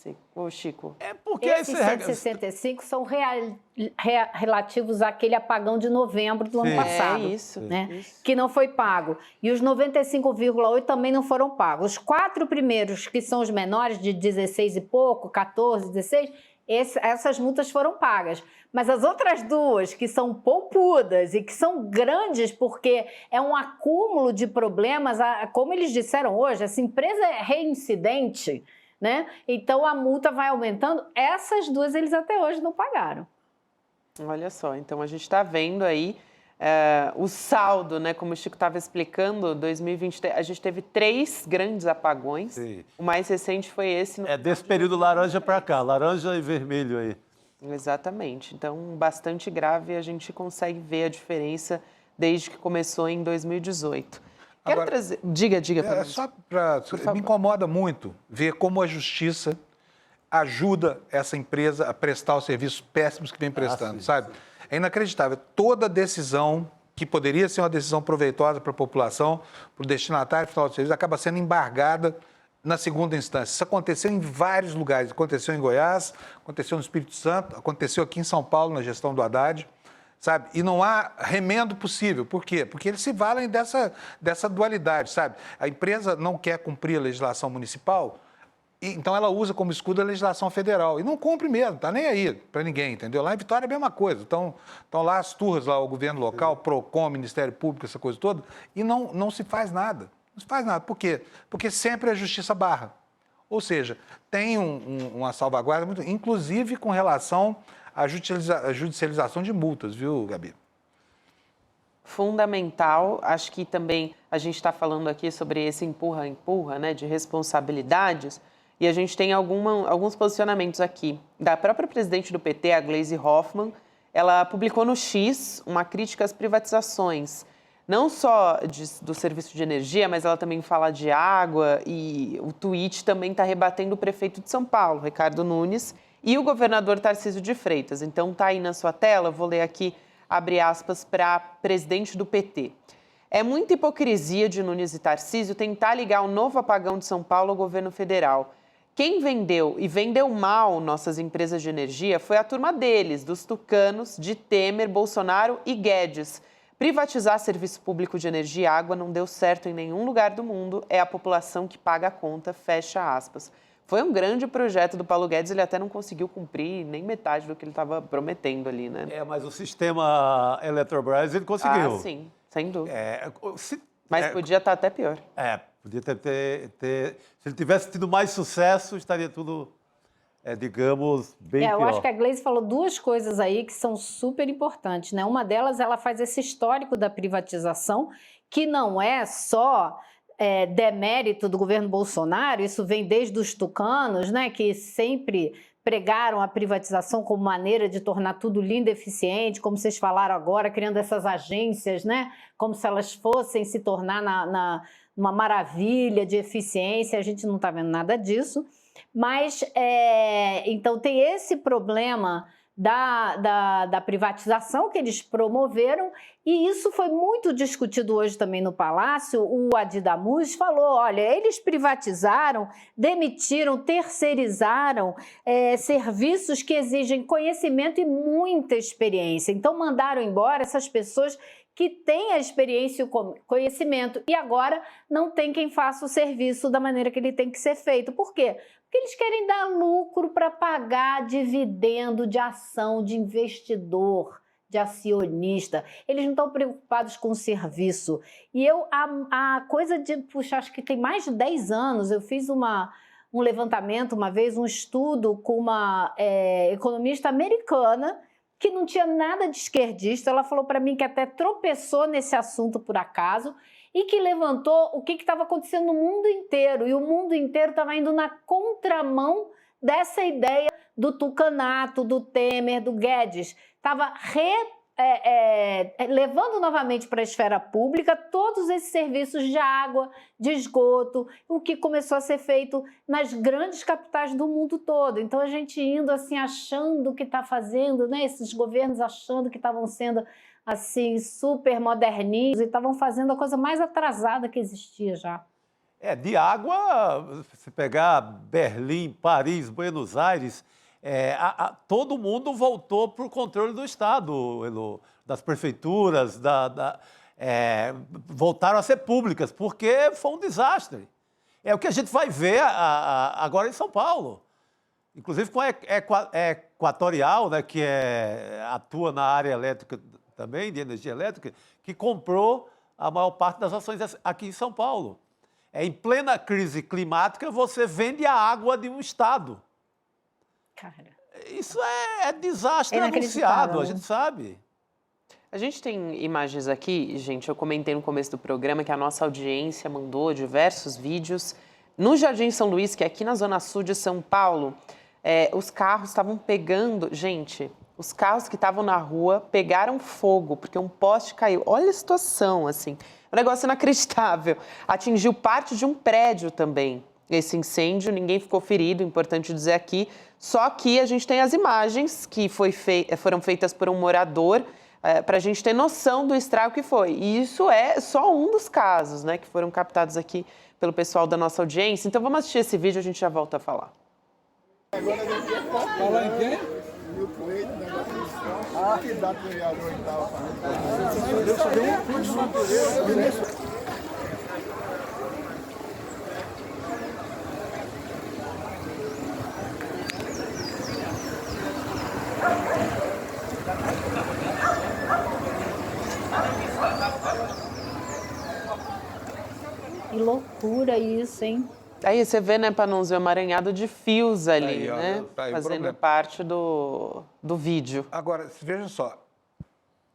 Chico? Porque esses 165 são relativos àquele apagão de novembro do ano passado. Isso. Que não foi pago. E os 95,8 também não foram pagos. Os 4 primeiros, que são os menores, de 16 e pouco, 14, 16, essas multas foram pagas. Mas as outras duas, que são poupudas e que são grandes porque é um acúmulo de problemas, como eles disseram hoje, essa empresa é reincidente, né? Então a multa vai aumentando. Essas duas eles até hoje não pagaram. Olha só, então a gente está vendo aí o saldo, né? Como o Chico estava explicando, 2023, a gente teve 3 grandes apagões. Sim. O mais recente foi esse. É desse período laranja para cá, laranja e vermelho aí. Exatamente. Então, bastante grave, a gente consegue ver a diferença desde que começou em 2018. Quero Agora, trazer... Diga, Fernando. Só para... Me incomoda muito ver como a justiça ajuda essa empresa a prestar os serviços péssimos que vem prestando, sim, sabe? sim. É inacreditável. Toda decisão que poderia ser uma decisão proveitosa para a população, para o destinatário final do serviço, acaba sendo embargada na segunda instância. Isso aconteceu em vários lugares. Aconteceu em Goiás, aconteceu no Espírito Santo, aconteceu aqui em São Paulo, na gestão do Haddad, sabe? E não há remendo possível. Por quê? Porque eles se valem dessa dualidade, sabe? A empresa não quer cumprir a legislação municipal, então ela usa como escudo a legislação federal. E não cumpre mesmo, tá nem aí para ninguém, entendeu? Lá em Vitória é a mesma coisa. Estão lá as turras, lá o governo local, PROCON, Ministério Público, essa coisa toda, e não se faz nada. Não se faz nada. Por quê? Porque sempre a justiça barra. Ou seja, tem uma salvaguarda, muito, inclusive com relação à judicialização de multas, viu, Gabi? Fundamental. Acho que também a gente está falando aqui sobre esse empurra-empurra, né, de responsabilidades, e a gente tem alguns posicionamentos aqui. Da própria presidente do PT, a Gleisi Hoffmann, ela publicou no X uma crítica às privatizações, não só do serviço de energia, mas ela também fala de água, e o tweet também está rebatendo o prefeito de São Paulo, Ricardo Nunes, e o governador Tarcísio de Freitas. Então está aí na sua tela, vou ler aqui, abre aspas, para a presidente do PT. É muita hipocrisia de Nunes e Tarcísio tentar ligar o novo apagão de São Paulo ao governo federal. Quem vendeu, e vendeu mal, nossas empresas de energia foi a turma deles, dos tucanos, de Temer, Bolsonaro e Guedes. Privatizar serviço público de energia e água não deu certo em nenhum lugar do mundo, é a população que paga a conta, fecha aspas. Foi um grande projeto do Paulo Guedes, ele até não conseguiu cumprir nem metade do que ele estava prometendo ali, né? Mas o sistema Eletrobras ele conseguiu. Ah, sim, sem dúvida. Se podia estar até pior. Podia ter... Se ele tivesse tido mais sucesso, estaria tudo, digamos, bem pior. Eu acho que a Gleisi falou 2 coisas aí que são super importantes, né? Uma delas, ela faz esse histórico da privatização, que não é só demérito do governo Bolsonaro, isso vem desde os tucanos, né? Que sempre pregaram a privatização como maneira de tornar tudo lindo e eficiente, como vocês falaram agora, criando essas agências, né? Como se elas fossem se tornar numa maravilha de eficiência. A gente não está vendo nada disso. Mas, então, tem esse problema da privatização que eles promoveram, e isso foi muito discutido hoje também no Palácio. O Adi Damus falou, olha, eles privatizaram, demitiram, terceirizaram serviços que exigem conhecimento e muita experiência. Então mandaram embora essas pessoas que têm a experiência e o conhecimento, e agora não tem quem faça o serviço da maneira que ele tem que ser feito. Por quê? Porque eles querem dar lucro para pagar dividendo de ação de investidor, de acionista. Eles não estão preocupados com o serviço. E a coisa de, puxa, acho que tem mais de 10 anos, eu fiz um levantamento uma vez, um estudo com uma economista americana que não tinha nada de esquerdista. Ela falou para mim que até tropeçou nesse assunto por acaso e que levantou o que estava acontecendo no mundo inteiro. E o mundo inteiro estava indo na contramão dessa ideia do tucanato, do Temer, do Guedes. Estava levando novamente para a esfera pública todos esses serviços de água, de esgoto, o que começou a ser feito nas grandes capitais do mundo todo. Então a gente indo assim, achando que está fazendo, né? Esses governos achando que estavam sendo assim, super moderninhos e estavam fazendo a coisa mais atrasada que existia já. De água, se pegar Berlim, Paris, Buenos Aires, todo mundo voltou para o controle do Estado, Elô, das prefeituras, voltaram a ser públicas, porque foi um desastre. É o que a gente vai ver agora em São Paulo. inclusive com a Equatorial, né, que atua na área elétrica também, de energia elétrica, que comprou a maior parte das ações aqui em São Paulo. Em plena crise climática, você vende a água de um estado. Cara. Isso é desastre anunciado, a gente sabe. A gente tem imagens aqui, gente, eu comentei no começo do programa que a nossa audiência mandou diversos vídeos. No Jardim São Luís, que é aqui na Zona Sul de São Paulo, os carros estavam pegando... Gente, os carros que estavam na rua pegaram fogo, porque um poste caiu. Olha a situação, assim. Um negócio inacreditável. Atingiu parte de um prédio também. Esse incêndio, ninguém ficou ferido, importante dizer aqui. Só que a gente tem as imagens que foram feitas por um morador, para a gente ter noção do estrago que foi. E isso é só um dos casos, né, que foram captados aqui pelo pessoal da nossa audiência. Então vamos assistir esse vídeo e a gente já volta a falar. Falar em quem? Que dá pro vereador e tal. Que loucura isso, hein? Aí você vê, né, Panunzio, um emaranhado de fios ali, Aí, ó, né? tá aí o Fazendo problema. parte do vídeo. Agora, veja só,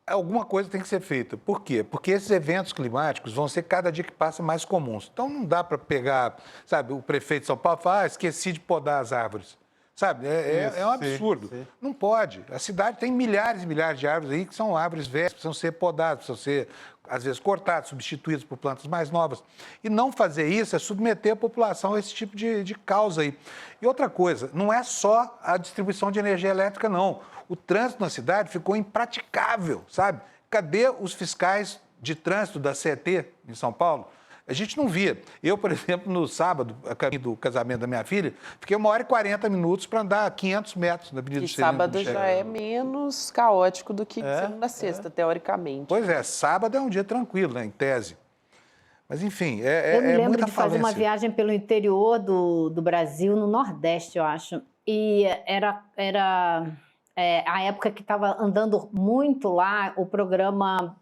alguma coisa tem que ser feita. Por quê? Porque esses eventos climáticos vão ser cada dia que passa mais comuns. Então não dá para pegar, sabe, o prefeito de São Paulo fala, esqueci de podar as árvores. Sabe, é um absurdo. Sim. Não pode. A cidade tem milhares e milhares de árvores aí que são árvores velhas, precisam ser podadas, precisam ser, às vezes, cortadas, substituídas por plantas mais novas. E não fazer isso é submeter a população a esse tipo de causa aí. E outra coisa, não é só a distribuição de energia elétrica, não. O trânsito na cidade ficou impraticável, sabe? Cadê os fiscais de trânsito da CET em São Paulo? A gente não via. Eu, por exemplo, no sábado, a caminho do casamento da minha filha, fiquei 1h40 para andar 500 metros na Avenida Que sábado já é menos caótico do que segunda a sexta, teoricamente. Pois é, sábado é um dia tranquilo, né, em tese. Mas, enfim, eu me lembro muita de fazer uma viagem pelo interior do Brasil, no Nordeste, eu acho. E era a época que estava andando muito lá o programa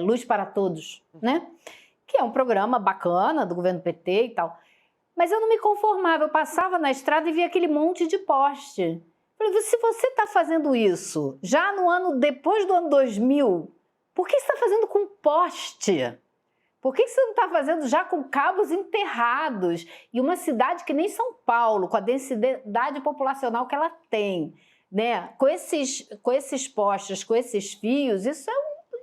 Luz para Todos, né? Que é um programa bacana do governo PT e tal. Mas eu não me conformava, eu passava na estrada e via aquele monte de poste. Falei, se você está fazendo isso já depois do ano 2000, por que você está fazendo com poste? Por que você não está fazendo já com cabos enterrados? E uma cidade que nem São Paulo, com a densidade populacional que ela tem, né? Com esses postes, com esses fios,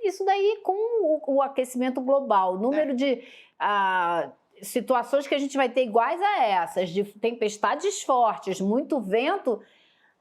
isso daí com o aquecimento global, o número de situações que a gente vai ter iguais a essas, de tempestades fortes, muito vento,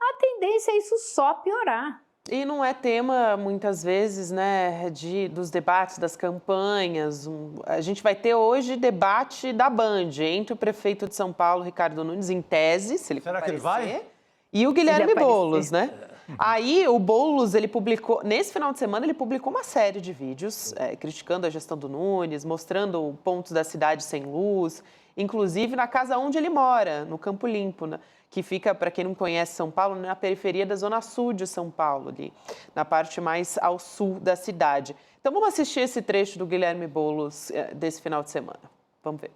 a tendência é isso só piorar. E não é tema, muitas vezes, né, dos debates, das campanhas. A gente vai ter hoje debate da Band entre o prefeito de São Paulo, Ricardo Nunes, em tese, se ele Será que ele vai? E o Guilherme Boulos, né? Aí o Boulos, ele publicou, nesse final de semana, ele publicou uma série de vídeos criticando a gestão do Nunes, mostrando pontos da cidade sem luz, inclusive na casa onde ele mora, no Campo Limpo, né? Que fica, para quem não conhece São Paulo, na periferia da Zona Sul de São Paulo, ali, na parte mais ao sul da cidade. Então vamos assistir esse trecho do Guilherme Boulos desse final de semana. Vamos ver.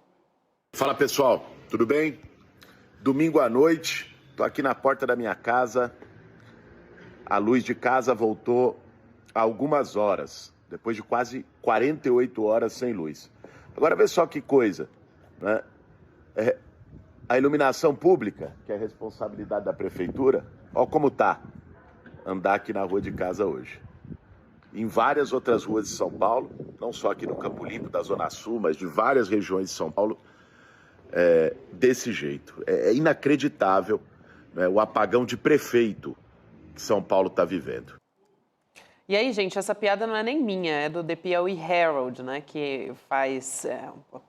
Fala pessoal, tudo bem? Domingo à noite, estou aqui na porta da minha casa. A luz de casa voltou há algumas horas, depois de quase 48 horas sem luz. Agora vê só que coisa, né? A iluminação pública, que é responsabilidade da prefeitura, olha como tá andar aqui na rua de casa hoje. Em várias outras ruas de São Paulo, não só aqui no Campo Limpo, da Zona Sul, mas de várias regiões de São Paulo, desse jeito. É inacreditável, né, o apagão de prefeito que São Paulo está vivendo. E aí, gente, essa piada não é nem minha, é do The Piauí Herald, né, que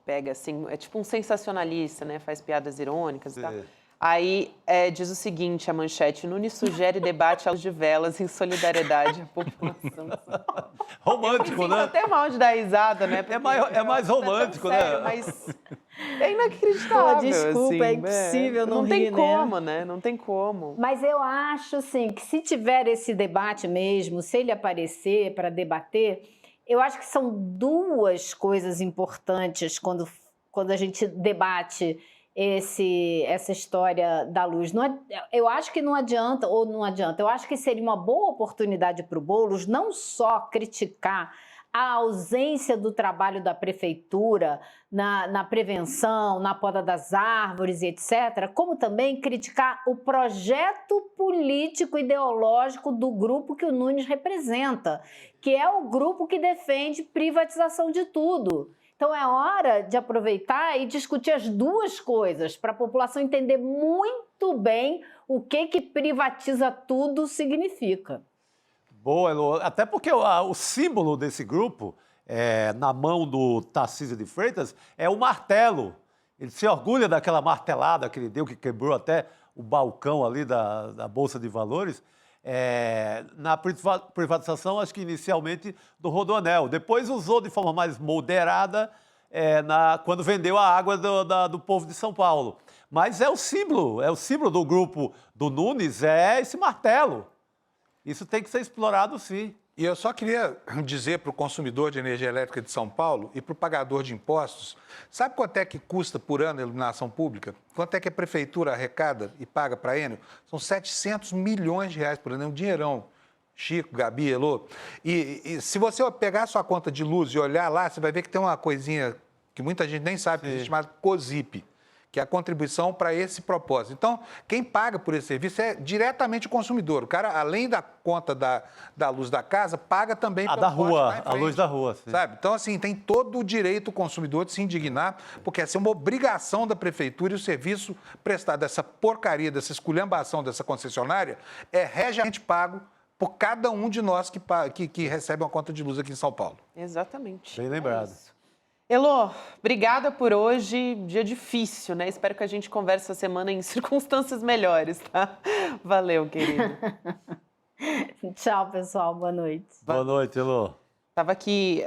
pega assim, é tipo um sensacionalista, né, faz piadas irônicas e tal. Aí diz o seguinte, a manchete, Nunes sugere debate à luz de velas em solidariedade à população. Romântico, né? Até mal de dar risada, né? É mais romântico, sério, né? Mas É inacreditável. Pô, desculpa, assim, é impossível não tem rir, como, né? Não tem como. Mas eu acho, assim, que se tiver esse debate mesmo, se ele aparecer para debater, eu acho que são duas coisas importantes quando a gente debate essa história da luz. Eu acho que não adianta, eu acho que seria uma boa oportunidade para o Boulos não só criticar a ausência do trabalho da prefeitura na prevenção, na poda das árvores e etc., como também criticar o projeto político ideológico do grupo que o Nunes representa, que é o grupo que defende privatização de tudo. Então é hora de aproveitar e discutir as duas coisas para a população entender muito bem o que privatiza tudo significa. Boa, Elô. Até porque o símbolo desse grupo, na mão do Tarcísio de Freitas, é o martelo. Ele se orgulha daquela martelada que ele deu, que quebrou até o balcão ali da Bolsa de Valores, na privatização, acho que inicialmente, do Rodoanel. Depois usou de forma mais moderada quando vendeu a água do povo de São Paulo. Mas é o símbolo do grupo do Nunes, é esse martelo. Isso tem que ser explorado, sim. E eu só queria dizer para o consumidor de energia elétrica de São Paulo e para o pagador de impostos, sabe quanto é que custa por ano a iluminação pública? Quanto é que a prefeitura arrecada e paga para a Enel? São 700 milhões de reais por ano, é um dinheirão. Chico, Gabi, Elô. E se você pegar a sua conta de luz e olhar lá, você vai ver que tem uma coisinha que muita gente nem sabe, que existe, chamada COSIP, que é a contribuição para esse propósito. Então, quem paga por esse serviço é diretamente o consumidor. O cara, além da conta da luz da casa, paga também a da rua, a luz da rua. Sim. Sabe? Então, assim, tem todo o direito o consumidor de se indignar, porque essa é uma obrigação da prefeitura e o serviço prestado, essa porcaria, dessa esculhambação dessa concessionária, é regiamente pago por cada um de nós que recebe uma conta de luz aqui em São Paulo. Exatamente. Bem lembrado. Elô, obrigada por hoje. Dia difícil, né? Espero que a gente converse essa semana em circunstâncias melhores, tá? Valeu, querido. Tchau, pessoal. Boa noite. Boa noite, Elô. Estava aqui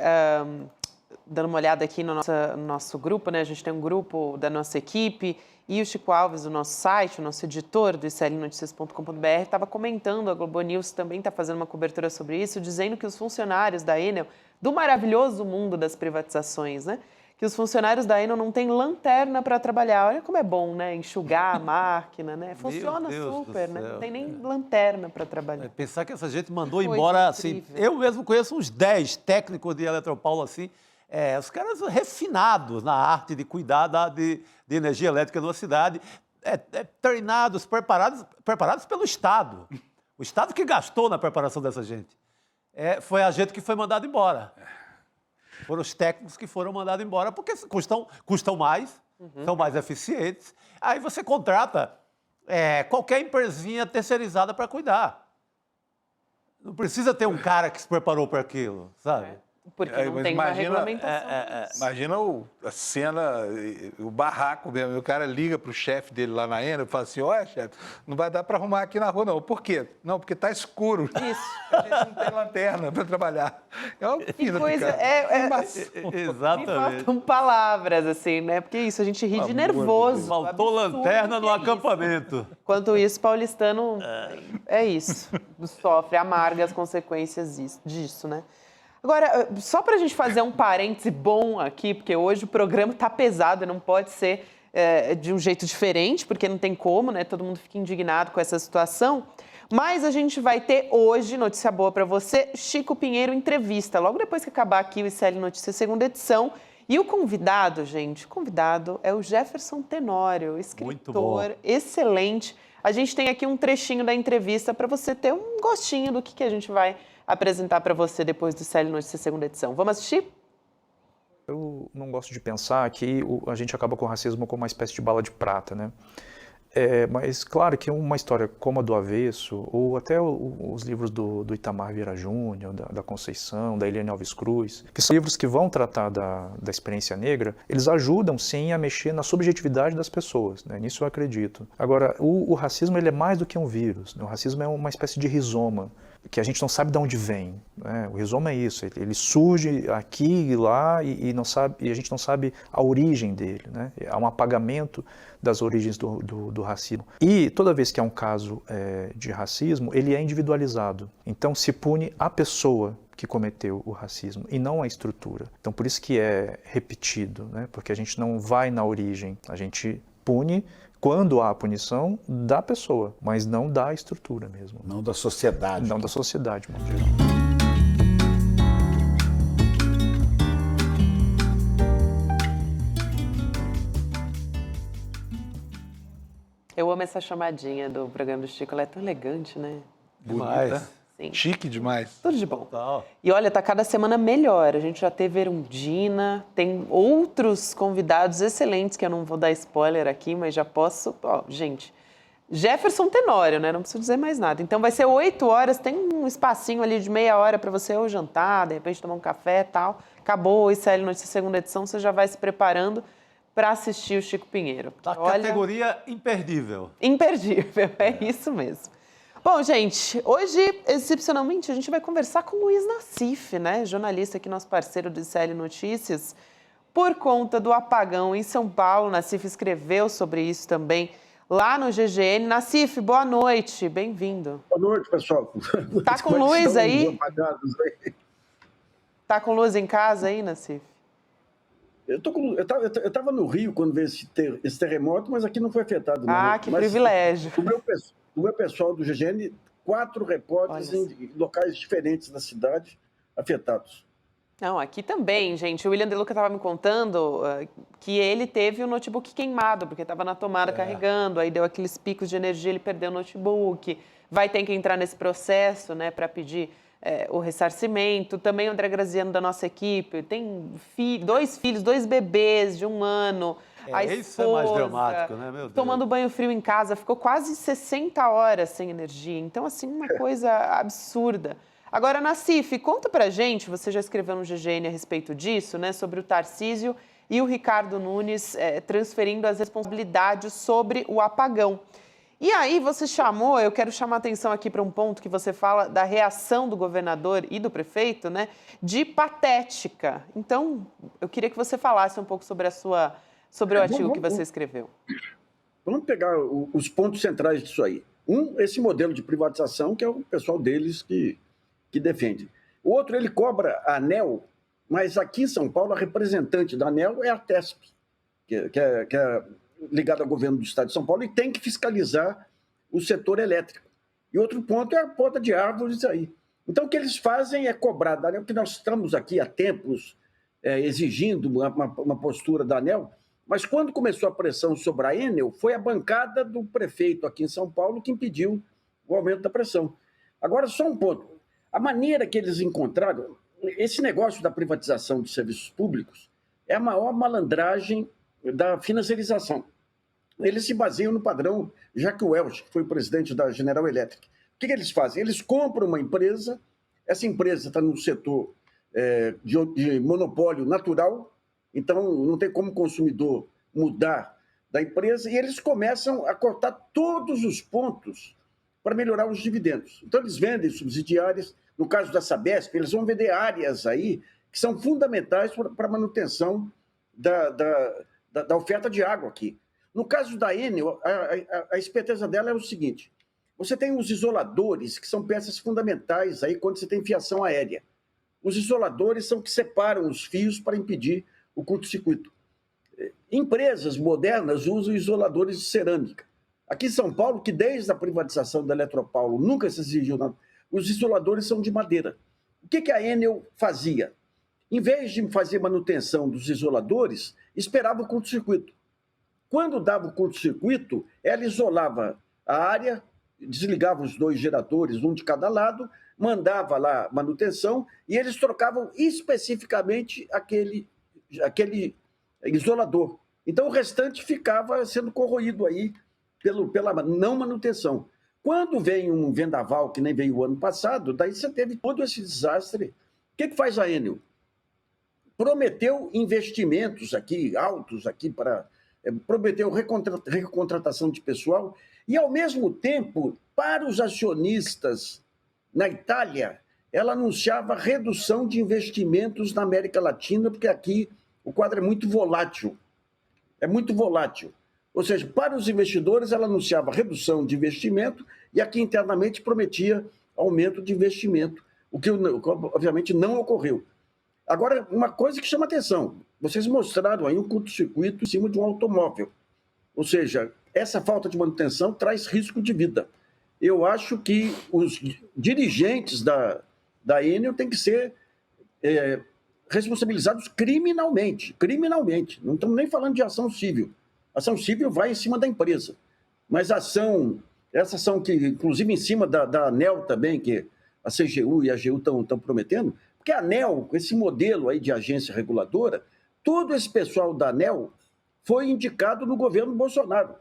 dando uma olhada aqui no nosso grupo, né? A gente tem um grupo da nossa equipe e o Chico Alves, do nosso site, o nosso editor do iclnoticias.com.br, estava comentando, a Globo News também está fazendo uma cobertura sobre isso, dizendo que os funcionários da Enel, do maravilhoso mundo das privatizações, né? Que os funcionários da Enel não têm lanterna para trabalhar. Olha como é bom, né? Enxugar a máquina, né? Funciona super, né? Não tem nem lanterna para trabalhar. Pensar que essa gente mandou embora, assim... Eu mesmo conheço uns 10 técnicos de Eletropaulo, assim, os caras refinados na arte de cuidar de energia elétrica numa cidade, treinados, preparados pelo Estado. O Estado que gastou na preparação dessa gente. Foi a gente que foi mandado embora. Foram os técnicos que foram mandados embora, porque custam mais, são mais eficientes. Aí você contrata qualquer empresinha terceirizada para cuidar. Não precisa ter um cara que se preparou para aquilo, sabe? Porque não tem uma regulamentação. Imagina a cena, o barraco mesmo. O cara liga para o chefe dele lá na Enel e fala assim, olha, chefe, não vai dar para arrumar aqui na rua, não. Por quê? Não, porque está escuro. Isso. A gente não tem lanterna para trabalhar. É uma fina coisa, exatamente. Me faltam palavras, assim, né? Porque isso, a gente ri de nervoso. Faltou lanterna no acampamento. Enquanto isso, paulistano é isso. Sofre, amarga as consequências disso, né? Agora, só para a gente fazer um parêntese bom aqui, porque hoje o programa está pesado, não pode ser de um jeito diferente, porque não tem como, né? Todo mundo fica indignado com essa situação. Mas a gente vai ter hoje, notícia boa para você, Chico Pinheiro entrevista, logo depois que acabar aqui o ICL Notícias segunda edição. E o convidado, gente, é o Jefferson Tenório, escritor excelente. A gente tem aqui um trechinho da entrevista para você ter um gostinho do que a gente vai apresentar para você depois do ICL Notícias segunda edição. Vamos assistir? Eu não gosto de pensar que a gente acaba com o racismo como uma espécie de bala de prata, né? Mas, claro, que uma história como a do Avesso, ou até os livros do Itamar Vieira Júnior, da Conceição, da Eliane Alves Cruz, que são livros que vão tratar da experiência negra, eles ajudam, sim, a mexer na subjetividade das pessoas, né? Nisso eu acredito. Agora, o racismo ele é mais do que um vírus, né? O racismo é uma espécie de rizoma, que a gente não sabe de onde vem. né? O rizoma é isso, ele surge aqui e lá e a gente não sabe a origem dele, né? Há um apagamento das origens do racismo. E toda vez que há um caso de racismo, ele é individualizado. Então se pune a pessoa que cometeu o racismo e não a estrutura. Então por isso que é repetido, né? Porque a gente não vai na origem, a gente pune quando há a punição da pessoa, mas não da estrutura mesmo. Não da sociedade. Não da sociedade, de modo geral. Eu amo essa chamadinha do programa do Chico, ela é tão elegante, né? Bonita. Sim. Chique demais. Tudo de bom. E olha, tá cada semana melhor. A gente já teve Erundina, tem outros convidados excelentes, que eu não vou dar spoiler aqui, mas já posso... Ó, gente, Jefferson Tenório, né? Não preciso dizer mais nada. Então vai ser 8 horas, tem um espacinho ali de meia hora para você ou jantar, de repente tomar um café e tal. Acabou o ICL Notícias segunda edição, você já vai se preparando para assistir o Chico Pinheiro. Da categoria imperdível. Imperdível, é isso mesmo. Bom, gente, hoje, excepcionalmente, a gente vai conversar com o Luiz Nassif, né? Jornalista aqui, nosso parceiro do ICL Notícias. Por conta do apagão em São Paulo, Nassif escreveu sobre isso também lá no GGN. Nassif, boa noite, bem-vindo. Boa noite, pessoal. Tá com luz aí? Tá com luz em casa aí, Nassif? Eu estava no Rio quando veio esse terremoto, mas aqui não foi afetado. Ah, que privilégio. O meu pessoal do GGN, 4 repórteres em locais diferentes da cidade afetados. Não, aqui também, gente. O William De Luca estava me contando que ele teve o notebook queimado, porque estava na tomada carregando, aí deu aqueles picos de energia, ele perdeu o notebook. Vai ter que entrar nesse processo, né, para pedir o ressarcimento. Também o André Graziano, da nossa equipe, tem 2 filhos, 2 bebês de 1 ano. A esposa, isso é mais dramático, né, meu Deus? Tomando banho frio em casa, ficou quase 60 horas sem energia. Então, assim, uma coisa absurda. Agora, Nassif, conta pra gente, você já escreveu no GGN a respeito disso, né, sobre o Tarcísio e o Ricardo Nunes transferindo as responsabilidades sobre o apagão. E aí você chamou, eu quero chamar a atenção aqui para um ponto que você fala da reação do governador e do prefeito, né, de patética. Então, eu queria que você falasse um pouco sobre o artigo que você escreveu. Vamos pegar os pontos centrais disso aí. Esse modelo de privatização, que é o pessoal deles que defende. O outro, ele cobra a ANEEL, mas aqui em São Paulo, a representante da ANEEL é a TESP, que é ligada ao governo do estado de São Paulo e tem que fiscalizar o setor elétrico. E outro ponto é a poda de árvores aí. Então, o que eles fazem é cobrar da ANEEL, que nós estamos aqui há tempos exigindo uma postura da ANEEL, mas quando começou a pressão sobre a Enel, foi a bancada do prefeito aqui em São Paulo que impediu o aumento da pressão. Agora, só um ponto. A maneira que eles encontraram, esse negócio da privatização de serviços públicos é a maior malandragem da financiarização. Eles se baseiam no padrão Jack Welch, que foi o presidente da General Electric. O que eles fazem? Eles compram uma empresa, essa empresa está no setor de monopólio natural, então não tem como o consumidor mudar da empresa, e eles começam a cortar todos os pontos para melhorar os dividendos. Então eles vendem subsidiárias, no caso da Sabesp, eles vão vender áreas aí que são fundamentais para a manutenção da oferta de água aqui. No caso da Enel, a esperteza dela é o seguinte: você tem os isoladores, que são peças fundamentais aí quando você tem fiação aérea. Os isoladores são que separam os fios para impedir o curto-circuito. Empresas modernas usam isoladores de cerâmica. Aqui em São Paulo, que desde a privatização da Eletropaulo nunca se exigiu nada, os isoladores são de madeira. O que a Enel fazia? Em vez de fazer manutenção dos isoladores, esperava o curto-circuito. Quando dava o curto-circuito, ela isolava a área, desligava os 2 geradores, um de cada lado, mandava lá manutenção e eles trocavam especificamente aquele isolador. Então, o restante ficava sendo corroído aí pela não manutenção. Quando vem um vendaval, que nem veio o ano passado, daí você teve todo esse desastre. O que faz a Enel? Prometeu investimentos aqui, altos aqui, prometeu recontratação de pessoal e, ao mesmo tempo, para os acionistas na Itália, ela anunciava redução de investimentos na América Latina, porque aqui o quadro é muito volátil. É muito volátil. Ou seja, para os investidores, ela anunciava redução de investimento e aqui internamente prometia aumento de investimento, o que obviamente não ocorreu. Agora, uma coisa que chama atenção, vocês mostraram aí um curto-circuito em cima de um automóvel. Ou seja, essa falta de manutenção traz risco de vida. Eu acho que os dirigentes da Enel têm que ser responsabilizados criminalmente. Não estamos nem falando de ação civil. A ação civil vai em cima da empresa. Mas essa ação que, inclusive em cima da ANEEL também, que a CGU e a AGU estão prometendo, porque a ANEEL, com esse modelo aí de agência reguladora, todo esse pessoal da ANEEL foi indicado no governo Bolsonaro.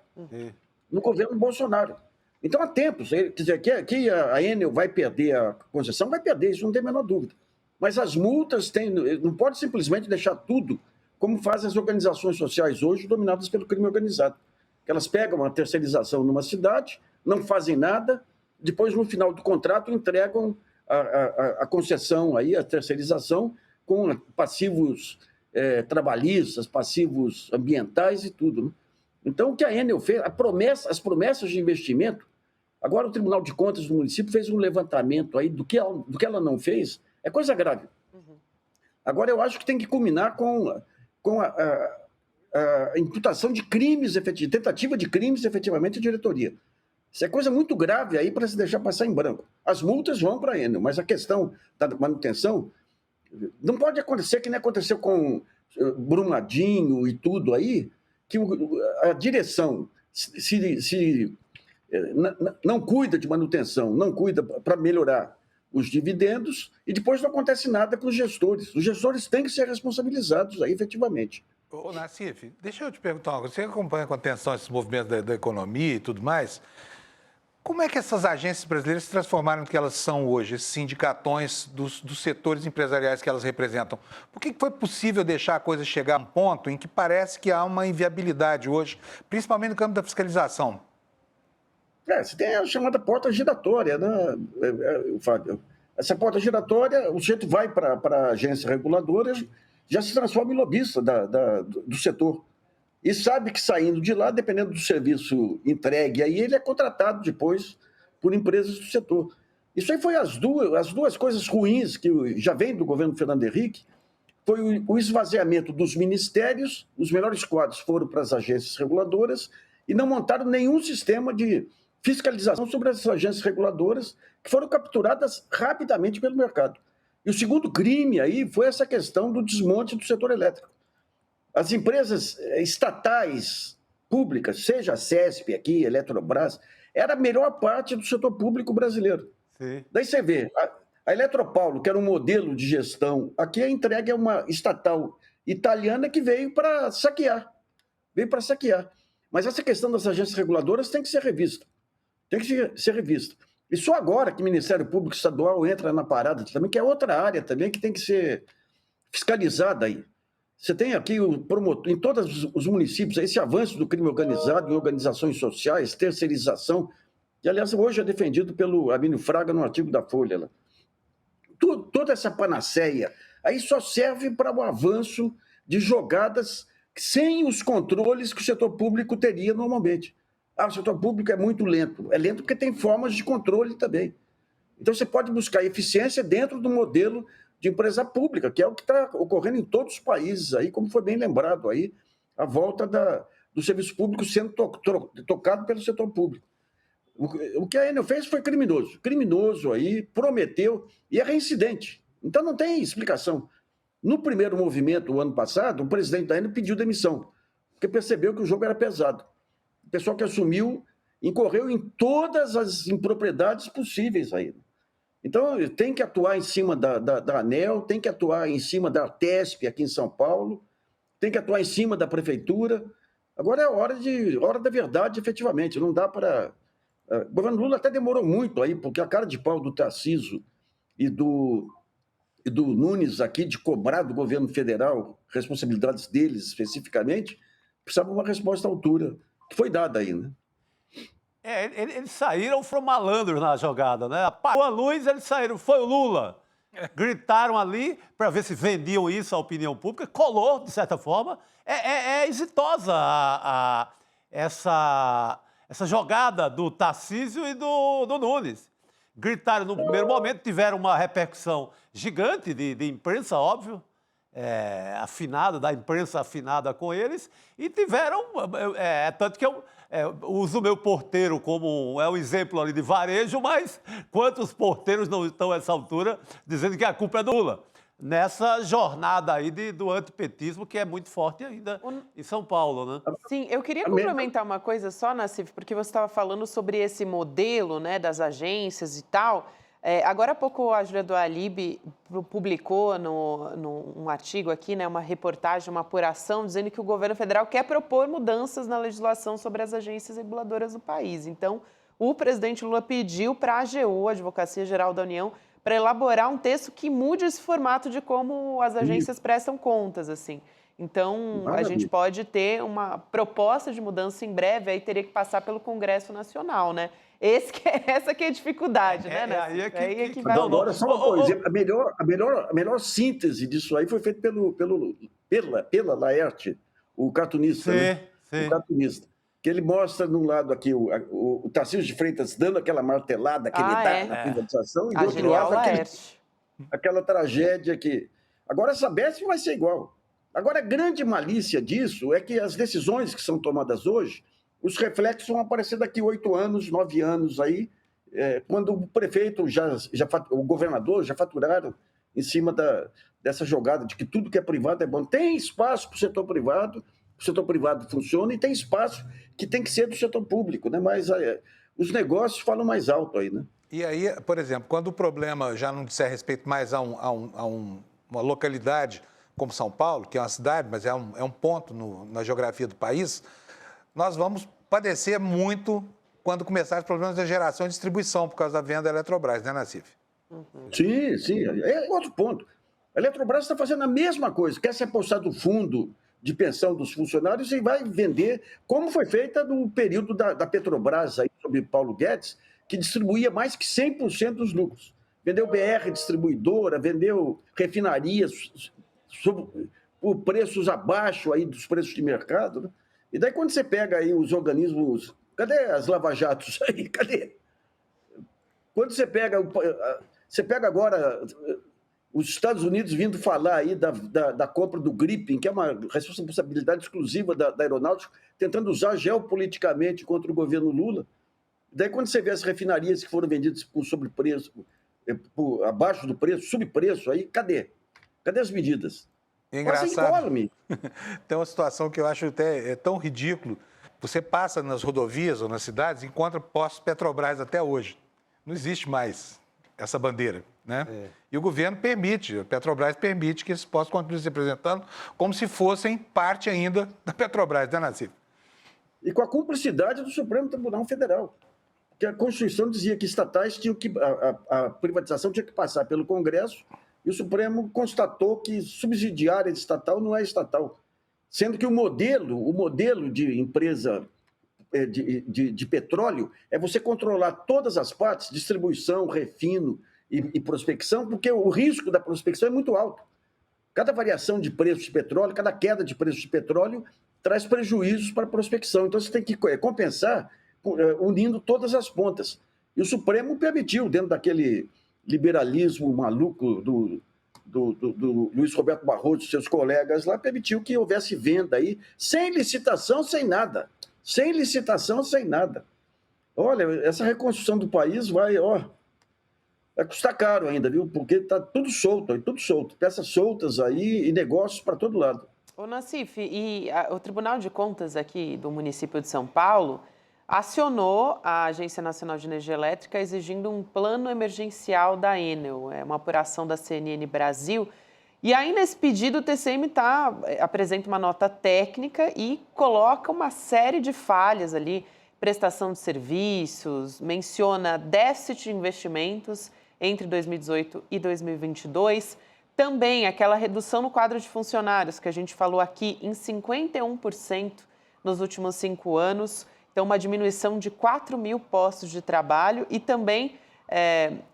No governo Bolsonaro. Então, há tempos, quer dizer, que a Enel vai perder a concessão, vai perder, isso não tem a menor dúvida. Mas as multas não pode simplesmente deixar tudo como fazem as organizações sociais hoje, dominadas pelo crime organizado. Elas pegam uma terceirização numa cidade, não fazem nada, depois, no final do contrato, entregam a concessão, aí, a terceirização, com passivos trabalhistas, passivos ambientais e tudo. Né? Então, o que a Enel fez, as promessas de investimento, agora o Tribunal de Contas do município fez um levantamento aí do que ela não fez, é coisa grave. Agora, eu acho que tem que culminar com a imputação de crimes, tentativa de crimes, efetivamente, à diretoria. Isso é coisa muito grave aí para se deixar passar em branco. As multas vão para a Enel, mas a questão da manutenção não pode acontecer que nem aconteceu com Brumadinho e tudo aí, que a direção não cuida de manutenção, não cuida para melhorar os dividendos e depois não acontece nada com os gestores. Os gestores têm que ser responsabilizados aí, efetivamente. Ô, Nassif, deixa eu te perguntar uma coisa. Você acompanha com atenção esses movimentos da economia e tudo mais. Como é que essas agências brasileiras se transformaram no que elas são hoje, esses sindicatões dos setores empresariais que elas representam? Por que foi possível deixar a coisa chegar a um ponto em que parece que há uma inviabilidade hoje, principalmente no campo da fiscalização? Você tem a chamada porta giratória, né, Fábio? Essa porta giratória, o sujeito vai para a agência reguladora, já se transforma em lobista do setor. E sabe que saindo de lá, dependendo do serviço entregue, aí ele é contratado depois por empresas do setor. Isso aí foi as duas coisas ruins que já vem do governo Fernando Henrique, foi o esvaziamento dos ministérios, os melhores quadros foram para as agências reguladoras e não montaram nenhum sistema de fiscalização sobre essas agências reguladoras que foram capturadas rapidamente pelo mercado. E o segundo crime aí foi essa questão do desmonte do setor elétrico. As empresas estatais públicas, seja a CESP aqui, Eletrobras, era a melhor parte do setor público brasileiro. Sim. Daí você vê, a Eletropaulo, que era um modelo de gestão, aqui a entrega é uma estatal italiana que veio para saquear. Mas essa questão das agências reguladoras tem que ser revista. E só agora que o Ministério Público Estadual entra na parada também, que é outra área também que tem que ser fiscalizada aí. Você tem aqui o promotor, em todos os municípios, esse avanço do crime organizado em organizações sociais, terceirização, que, aliás, hoje é defendido pelo Armínio Fraga no artigo da Folha. Lá. Toda essa panaceia aí só serve para o avanço de jogadas sem os controles que o setor público teria normalmente. O setor público é muito lento. É lento porque tem formas de controle também. Então, você pode buscar eficiência dentro do modelo de empresa pública, que é o que está ocorrendo em todos os países, aí, como foi bem lembrado, aí, a volta do serviço público sendo tocado pelo setor público. O que a Enel fez foi criminoso. Criminoso aí, prometeu, e é reincidente. Então, não tem explicação. No primeiro movimento, o ano passado, o presidente da Enel pediu demissão, porque percebeu que o jogo era pesado. O pessoal que assumiu incorreu em todas as impropriedades possíveis aí. Então, tem que atuar em cima da ANEEL, tem que atuar em cima da Artesp aqui em São Paulo, tem que atuar em cima da prefeitura. Agora é a hora da verdade, efetivamente. Não dá para... O governo Lula até demorou muito aí, porque a cara de pau do Tarcísio e do Nunes aqui de cobrar do governo federal responsabilidades deles especificamente, precisava de uma resposta à altura, que foi dada aí, né? Eles saíram, foram malandros na jogada, né? Apagou a luz, eles saíram. Foi o Lula. gritaram ali para ver se vendiam isso à opinião pública, colou, de certa forma. É exitosa essa jogada do Tarcísio e do Nunes. Gritaram no primeiro momento, tiveram uma repercussão gigante de imprensa, óbvio, afinada, da imprensa afinada com eles, e tiveram, tanto que eu uso o meu porteiro como um exemplo ali de varejo, mas quantos porteiros não estão a essa altura dizendo que a culpa é do Lula? Nessa jornada aí do antipetismo, que é muito forte ainda em São Paulo, né? Sim, eu queria complementar uma coisa só, Nassif, porque você estava falando sobre esse modelo, né, das agências e tal. Agora há pouco a Júlia do Alibe publicou num artigo aqui, né, uma reportagem, uma apuração, dizendo que o governo federal quer propor mudanças na legislação sobre as agências reguladoras do país. Então, o presidente Lula pediu para a AGU, a Advocacia Geral da União, para elaborar um texto que mude esse formato de como as agências prestam contas, assim. Então, a gente pode ter uma proposta de mudança em breve, aí teria que passar pelo Congresso Nacional, né? Essa que é a dificuldade, né? Aí que vai... Agora, só uma coisa, a melhor síntese disso aí foi feita pela Laerte, o cartunista, né? O cartunista. Que ele mostra, num lado aqui, o Tarcísio de Freitas dando aquela martelada que ele dá na privatização, e do outro lado, aquela tragédia que... Agora, essa Sabesp vai ser igual. Agora, a grande malícia disso é que as decisões que são tomadas hoje, os reflexos vão aparecer daqui 8 anos, 9 anos aí, quando o prefeito, o governador já faturaram em cima dessa jogada de que tudo que é privado é bom. Tem espaço para o setor privado funciona e tem espaço que tem que ser do setor público, né? Mas os negócios falam mais alto aí, né? E aí, por exemplo, quando o problema já não disser respeito mais a uma localidade como São Paulo, que é uma cidade, mas é um ponto na geografia do país, nós vamos padecer muito quando começar os problemas da geração e distribuição por causa da venda da Eletrobras, né, Nassif? Sim. É outro ponto. A Eletrobras está fazendo a mesma coisa, quer se apossar do fundo de pensão dos funcionários e vai vender, como foi feita no período da Petrobras, aí, sob Paulo Guedes, que distribuía mais que 100% dos lucros. Vendeu BR distribuidora, vendeu refinarias por preços abaixo aí dos preços de mercado, né? E daí quando você pega aí os organismos... Cadê as lava-jatos aí? Cadê? Quando você pega agora... Os Estados Unidos vindo falar aí da compra do Gripen, que é uma responsabilidade exclusiva da aeronáutica, tentando usar geopoliticamente contra o governo Lula. Daí, quando você vê as refinarias que foram vendidas por sobrepreço, abaixo do preço, subpreço, aí, cadê? Cadê as medidas? Engraçado. Tem uma situação que eu acho até tão ridículo. Você passa nas rodovias ou nas cidades e encontra postos Petrobras até hoje. Não existe mais essa bandeira, né? E o governo permite, a Petrobras permite que esses postos continuem se apresentando como se fossem parte ainda da Petrobras, né, Nassif? E com a cumplicidade do Supremo Tribunal Federal. Porque a Constituição dizia que estatais tinham que... A privatização tinha que passar pelo Congresso e o Supremo constatou que subsidiária de estatal não é estatal. Sendo que o modelo de empresa de petróleo é você controlar todas as partes, distribuição, refino e prospecção, porque o risco da prospecção é muito alto. Cada variação de preço de petróleo, cada queda de preço de petróleo traz prejuízos para a prospecção. Então, você tem que compensar unindo todas as pontas. E o Supremo permitiu, dentro daquele liberalismo maluco do Luiz Roberto Barroso e seus colegas lá, permitiu que houvesse venda aí, sem licitação, sem nada. Sem licitação, sem nada. Olha, essa reconstrução do país vai custar caro ainda, viu? Porque está tudo solto. Peças soltas aí e negócios para todo lado. Ô, Nassif, o Tribunal de Contas aqui do município de São Paulo acionou a Agência Nacional de Energia Elétrica exigindo um plano emergencial da Enel, uma apuração da CNN Brasil. E aí, nesse pedido, o TCM apresenta uma nota técnica e coloca uma série de falhas ali, prestação de serviços, menciona déficit de investimentos entre 2018 e 2022, também aquela redução no quadro de funcionários que a gente falou aqui em 51% nos últimos 5 anos, então uma diminuição de 4 mil postos de trabalho e também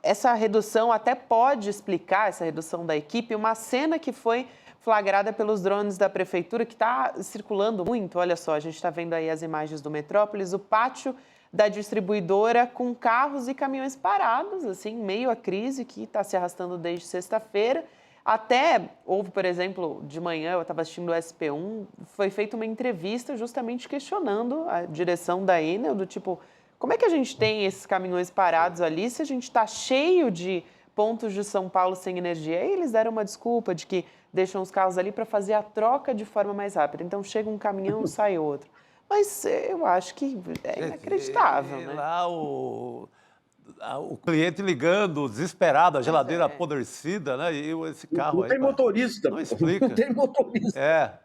essa redução até pode explicar, essa redução da equipe, uma cena que foi flagrada pelos drones da prefeitura, que está circulando muito. Olha só, a gente está vendo aí as imagens do Metrópolis, o pátio da distribuidora com carros e caminhões parados, assim, meio à crise que está se arrastando desde sexta-feira. Até houve, por exemplo, de manhã, eu estava assistindo o SP1, foi feita uma entrevista justamente questionando a direção da Enel, do tipo, como é que a gente tem esses caminhões parados ali se a gente está cheio de pontos de São Paulo sem energia? E eles deram uma desculpa de que deixam os carros ali para fazer a troca de forma mais rápida. Então, chega um caminhão, sai outro. Mas eu acho que é inacreditável, né? Lá o cliente ligando, desesperado, a geladeira apodrecida, né? E esse carro não aí... tem motorista. Não explica. Não tem motorista.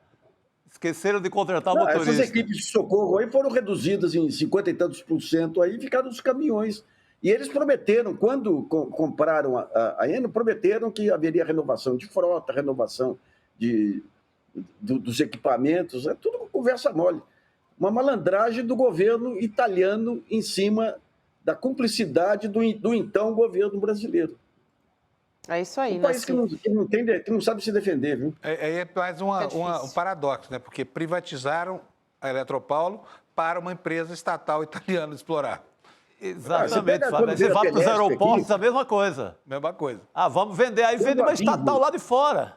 Esqueceram de contratar motorista. Essas equipes de socorro aí foram reduzidas em 50 e tantos % aí, ficaram os caminhões. E eles prometeram, quando compraram a Enel, prometeram que haveria renovação de frota, renovação dos equipamentos, é tudo conversa mole. Uma malandragem do governo italiano em cima da cumplicidade do então governo brasileiro. É isso aí, um país que não sabe se defender, viu? É mais um paradoxo, né? Porque privatizaram a Eletropaulo para uma empresa estatal italiana explorar. Exatamente, Fábio. Você vai para os aeroportos, a mesma coisa. Mesma coisa. Vamos vender, aí vende uma estatal lá de fora.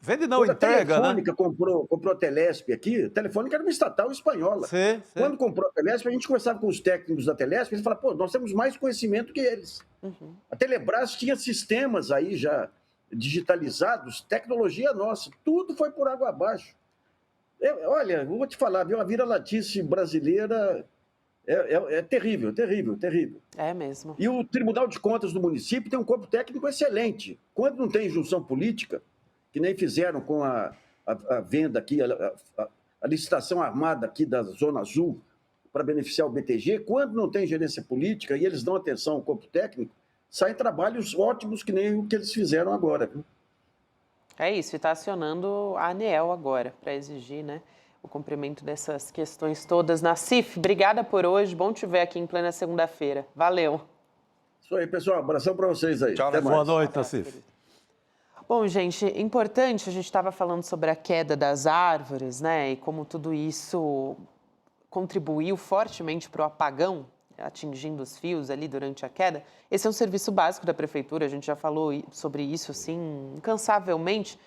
Vende não, entrega, né? A Telefônica comprou a Telesp aqui, a Telefônica era uma estatal espanhola. Sim. Quando comprou a Telesp, a gente conversava com os técnicos da Telesp, eles falaram, nós temos mais conhecimento que eles. Uhum. A Telebrás tinha sistemas aí já digitalizados, tecnologia nossa, tudo foi por água abaixo. Olha, eu vou te falar, viu, a vira-latice brasileira é terrível, terrível, terrível. É mesmo. E o Tribunal de Contas do município tem um corpo técnico excelente. Quando não tem injunção política, que nem fizeram com a venda aqui, a licitação armada aqui da Zona Azul para beneficiar o BTG, quando não tem gerência política e eles dão atenção ao corpo técnico, saem trabalhos ótimos que nem o que eles fizeram agora. É isso, e está acionando a ANEEL agora para exigir, né, o cumprimento dessas questões todas. Nassif, obrigada por hoje, bom te ver aqui em plena segunda-feira. Valeu. Isso aí, pessoal, abração para vocês aí. Tchau, até mais. Boa noite, Nassif. Bom, gente, importante, a gente estava falando sobre a queda das árvores, né, e como tudo isso contribuiu fortemente para o apagão, atingindo os fios ali durante a queda. Esse é um serviço básico da prefeitura, a gente já falou sobre isso, assim, incansavelmente.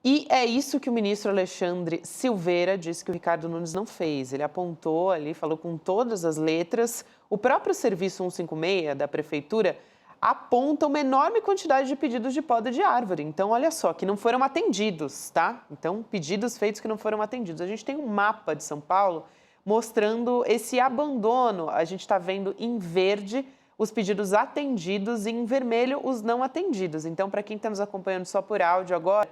E é isso que o ministro Alexandre Silveira disse que o Ricardo Nunes não fez. Ele apontou ali, falou com todas as letras. O próprio serviço 156 da prefeitura aponta uma enorme quantidade de pedidos de poda de árvore. Então, olha só, que não foram atendidos, tá? Então, pedidos feitos que não foram atendidos. A gente tem um mapa de São Paulo mostrando esse abandono. A gente está vendo em verde os pedidos atendidos e em vermelho os não atendidos. Então, para quem está nos acompanhando só por áudio agora,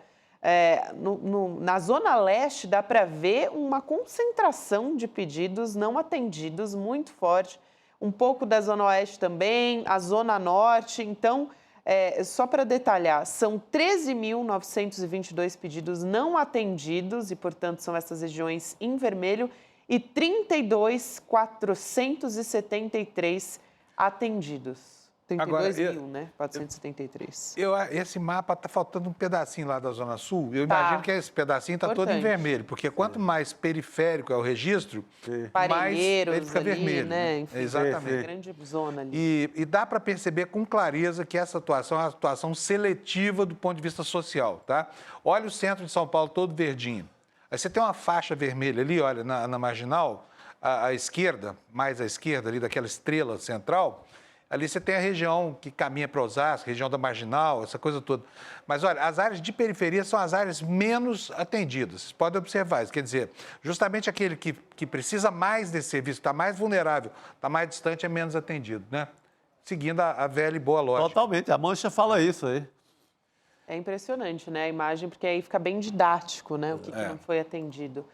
na Zona Leste dá para ver uma concentração de pedidos não atendidos muito forte. Um pouco da Zona Oeste também, a Zona Norte. Então, só para detalhar, são 13.922 pedidos não atendidos, e, portanto, são essas regiões em vermelho, e 32.473 atendidos. 32.000, né? 473. Esse mapa está faltando um pedacinho lá da Zona Sul. Eu imagino que esse pedacinho está todo em vermelho, porque quanto mais periférico é o registro, mais ele fica ali, vermelho. Né? Enfim, exatamente. Grande zona ali. E dá para perceber com clareza que essa atuação é uma atuação seletiva do ponto de vista social, tá? Olha o centro de São Paulo todo verdinho. Aí você tem uma faixa vermelha ali, olha, na marginal, à esquerda, mais à esquerda ali daquela estrela central. Ali você tem a região que caminha para Osasco, região da Marginal, essa coisa toda. Mas, olha, as áreas de periferia são as áreas menos atendidas. Vocês podem observar isso. Quer dizer, justamente aquele que precisa mais desse serviço, está mais vulnerável, está mais distante, é menos atendido, né? Seguindo a velha e boa lógica. Totalmente. A Mancha fala isso aí. É impressionante, né, a imagem, porque aí fica bem didático, né, o que não foi atendido.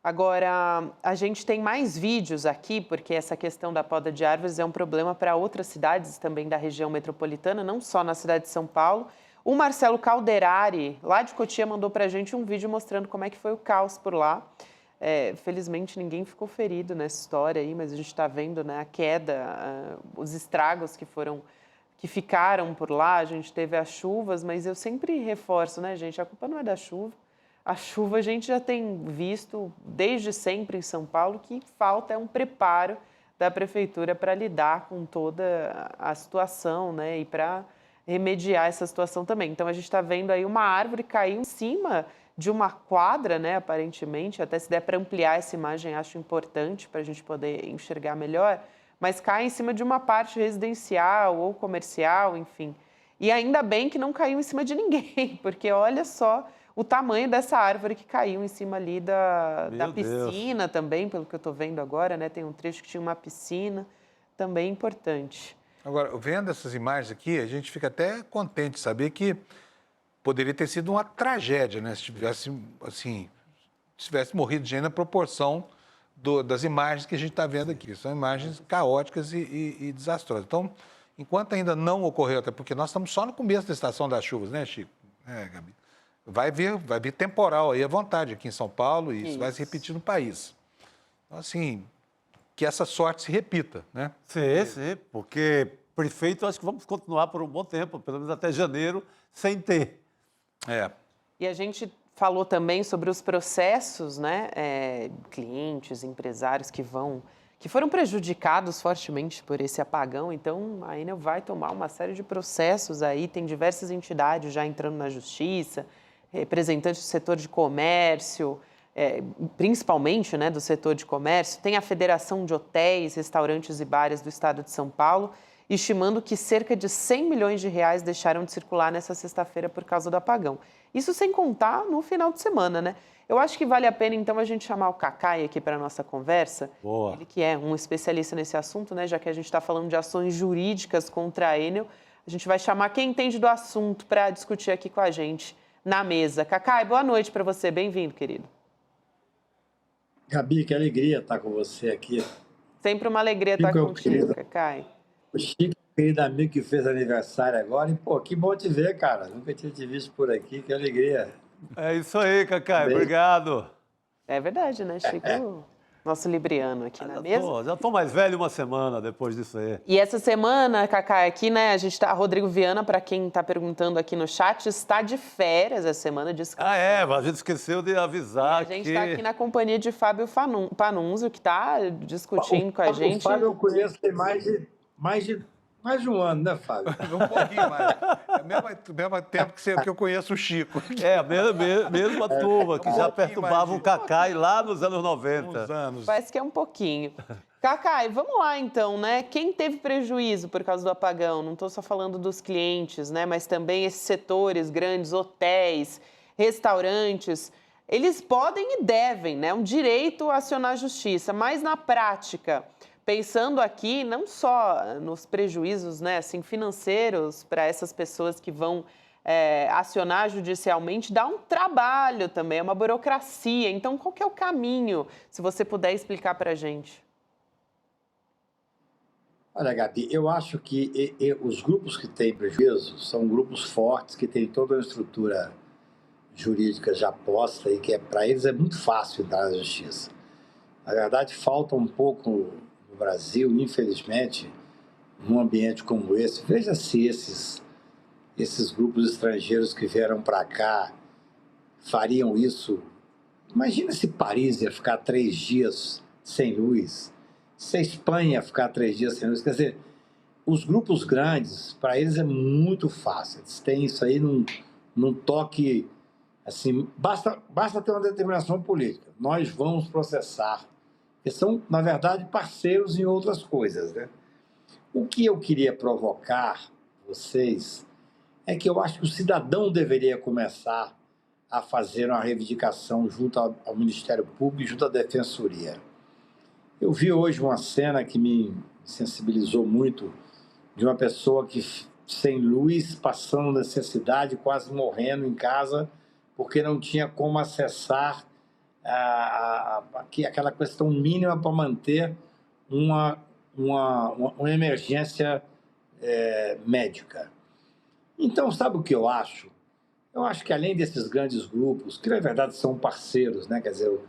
Agora, a gente tem mais vídeos aqui, porque essa questão da poda de árvores é um problema para outras cidades também da região metropolitana, não só na cidade de São Paulo. O Marcelo Calderari, lá de Cotia, mandou para a gente um vídeo mostrando como é que foi o caos por lá. Felizmente, ninguém ficou ferido nessa história aí, mas a gente está vendo, né, a queda, os estragos que foram que ficaram por lá, a gente teve as chuvas, mas eu sempre reforço, né, gente, a culpa não é da chuva. A chuva a gente já tem visto desde sempre em São Paulo que falta um preparo da prefeitura para lidar com toda a situação, né, e para remediar essa situação também. Então a gente está vendo aí uma árvore cair em cima de uma quadra, né, aparentemente, até se der para ampliar essa imagem, acho importante para a gente poder enxergar melhor, mas cai em cima de uma parte residencial ou comercial, enfim. E ainda bem que não caiu em cima de ninguém, porque olha só o tamanho dessa árvore que caiu em cima ali da piscina também, pelo que eu estou vendo agora, né? Tem um trecho que tinha uma piscina, também importante. Agora, vendo essas imagens aqui, a gente fica até contente de saber que poderia ter sido uma tragédia, né? Se tivesse, assim, morrido gente na proporção das imagens que a gente está vendo aqui. São imagens caóticas e desastrosas. Então, enquanto ainda não ocorreu, até porque nós estamos só no começo da estação das chuvas, né, Chico? Gabi? Vai vir temporal aí à vontade aqui em São Paulo e isso vai se repetir no país. Então, assim, que essa sorte se repita, né? Sim, porque prefeito acho que vamos continuar por um bom tempo, pelo menos até janeiro, sem ter. E a gente falou também sobre os processos, né? Clientes, empresários que foram prejudicados fortemente por esse apagão. Então, a Enel vai tomar uma série de processos aí, tem diversas entidades já entrando na justiça, representantes do setor de comércio, principalmente, né, do setor de comércio, tem a Federação de Hotéis, Restaurantes e Bares do Estado de São Paulo, estimando que cerca de 100 milhões de reais deixaram de circular nessa sexta-feira por causa do apagão. Isso sem contar no final de semana, né? Eu acho que vale a pena, então, a gente chamar o Cacai aqui para a nossa conversa. Boa. Ele que é um especialista nesse assunto, né? Já que a gente está falando de ações jurídicas contra a Enel, a gente vai chamar quem entende do assunto para discutir aqui com a gente na mesa. Cacai, boa noite para você. Bem-vindo, querido. Gabi, que alegria estar com você aqui. Sempre uma alegria estar contigo, Cacai. O Chico, querido amigo que fez aniversário agora, e, pô, que bom te ver, cara. Nunca tinha te visto por aqui, que alegria. É isso aí, Cacai, obrigado. É verdade, né, Chico? Nosso libriano aqui na mesa. Já tô mais velho uma semana depois disso aí. E essa semana, Cacai, aqui, né, a Rodrigo Viana, para quem está perguntando aqui no chat, está de férias essa semana, descansando. A gente esqueceu de avisar que... A gente está aqui na companhia de Fábio Panunzio, que está discutindo com a gente. O Fábio eu conheço tem mais de um ano, né, Fábio? Um pouquinho mais. É o mesmo tempo que eu conheço o Chico. A mesma turma que já perturbava o Cacai lá nos anos 90. Parece que é um pouquinho. Cacai, vamos lá então, né? Quem teve prejuízo por causa do apagão? Não estou só falando dos clientes, né? Mas também esses setores grandes, hotéis, restaurantes. Eles podem e devem, né? Um direito a acionar a justiça, mas na prática... Pensando aqui não só nos prejuízos, né, assim, financeiros para essas pessoas que vão acionar judicialmente, dá um trabalho também, é uma burocracia. Então, qual que é o caminho, se você puder explicar para a gente? Olha, Gabi, eu acho que os grupos que têm prejuízo são grupos fortes, que têm toda a estrutura jurídica já posta e que para eles é muito fácil dar à justiça. Na verdade, falta um pouco... Brasil, infelizmente, num ambiente como esse, veja se esses grupos estrangeiros que vieram para cá fariam isso. Imagina se Paris ia ficar 3 dias sem luz, se a Espanha ia ficar 3 dias sem luz. Quer dizer, os grupos grandes, para eles é muito fácil. Eles têm isso aí num toque, assim, basta ter uma determinação política. Nós vamos processar. Que são, na verdade, parceiros em outras coisas, né? O que eu queria provocar vocês é que eu acho que o cidadão deveria começar a fazer uma reivindicação junto ao Ministério Público e junto à Defensoria. Eu vi hoje uma cena que me sensibilizou muito de uma pessoa que sem luz, passando necessidade, quase morrendo em casa, porque não tinha como acessar aquela questão mínima para manter uma emergência médica. Então, sabe o que eu acho? Eu acho que além desses grandes grupos, que na verdade são parceiros, né? Quer dizer,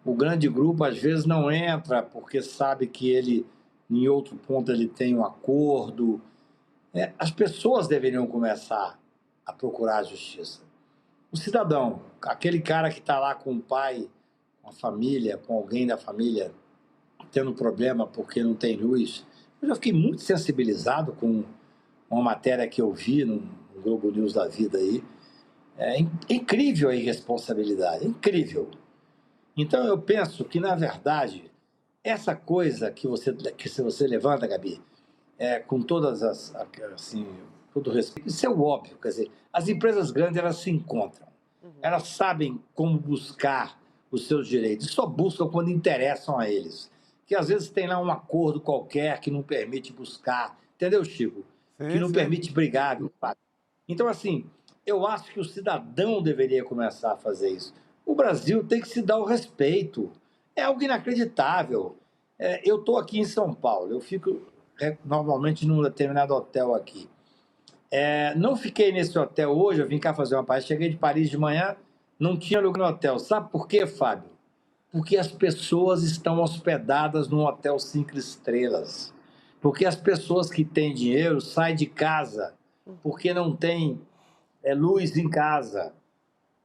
o grande grupo às vezes não entra porque sabe que ele, em outro ponto, ele tem um acordo. as pessoas deveriam começar a procurar a justiça. O cidadão, aquele cara que está lá com o pai, com a família, com alguém da família, tendo problema porque não tem luz. Eu já fiquei muito sensibilizado com uma matéria que eu vi no Globo News da vida aí. É incrível a irresponsabilidade, incrível. Então eu penso que, na verdade, essa coisa que você levanta, Gabi, com todas as, assim, todo o respeito, isso é o óbvio, quer dizer, as empresas grandes, elas se encontram, elas sabem como buscar os seus direitos, só buscam quando interessam a eles, que às vezes tem lá um acordo qualquer que não permite buscar, entendeu, Chico? Que não permite brigar. Então, assim, eu acho que o cidadão deveria começar a fazer isso. O Brasil tem que se dar o respeito. É algo inacreditável. Eu estou aqui em São Paulo, eu fico normalmente num determinado hotel aqui. Não fiquei nesse hotel hoje, eu vim cá fazer uma palestra, cheguei de Paris de manhã, não tinha lugar no hotel. Sabe por quê, Fábio? Porque as pessoas estão hospedadas num hotel 5 estrelas. Porque as pessoas que têm dinheiro saem de casa porque não tem luz em casa.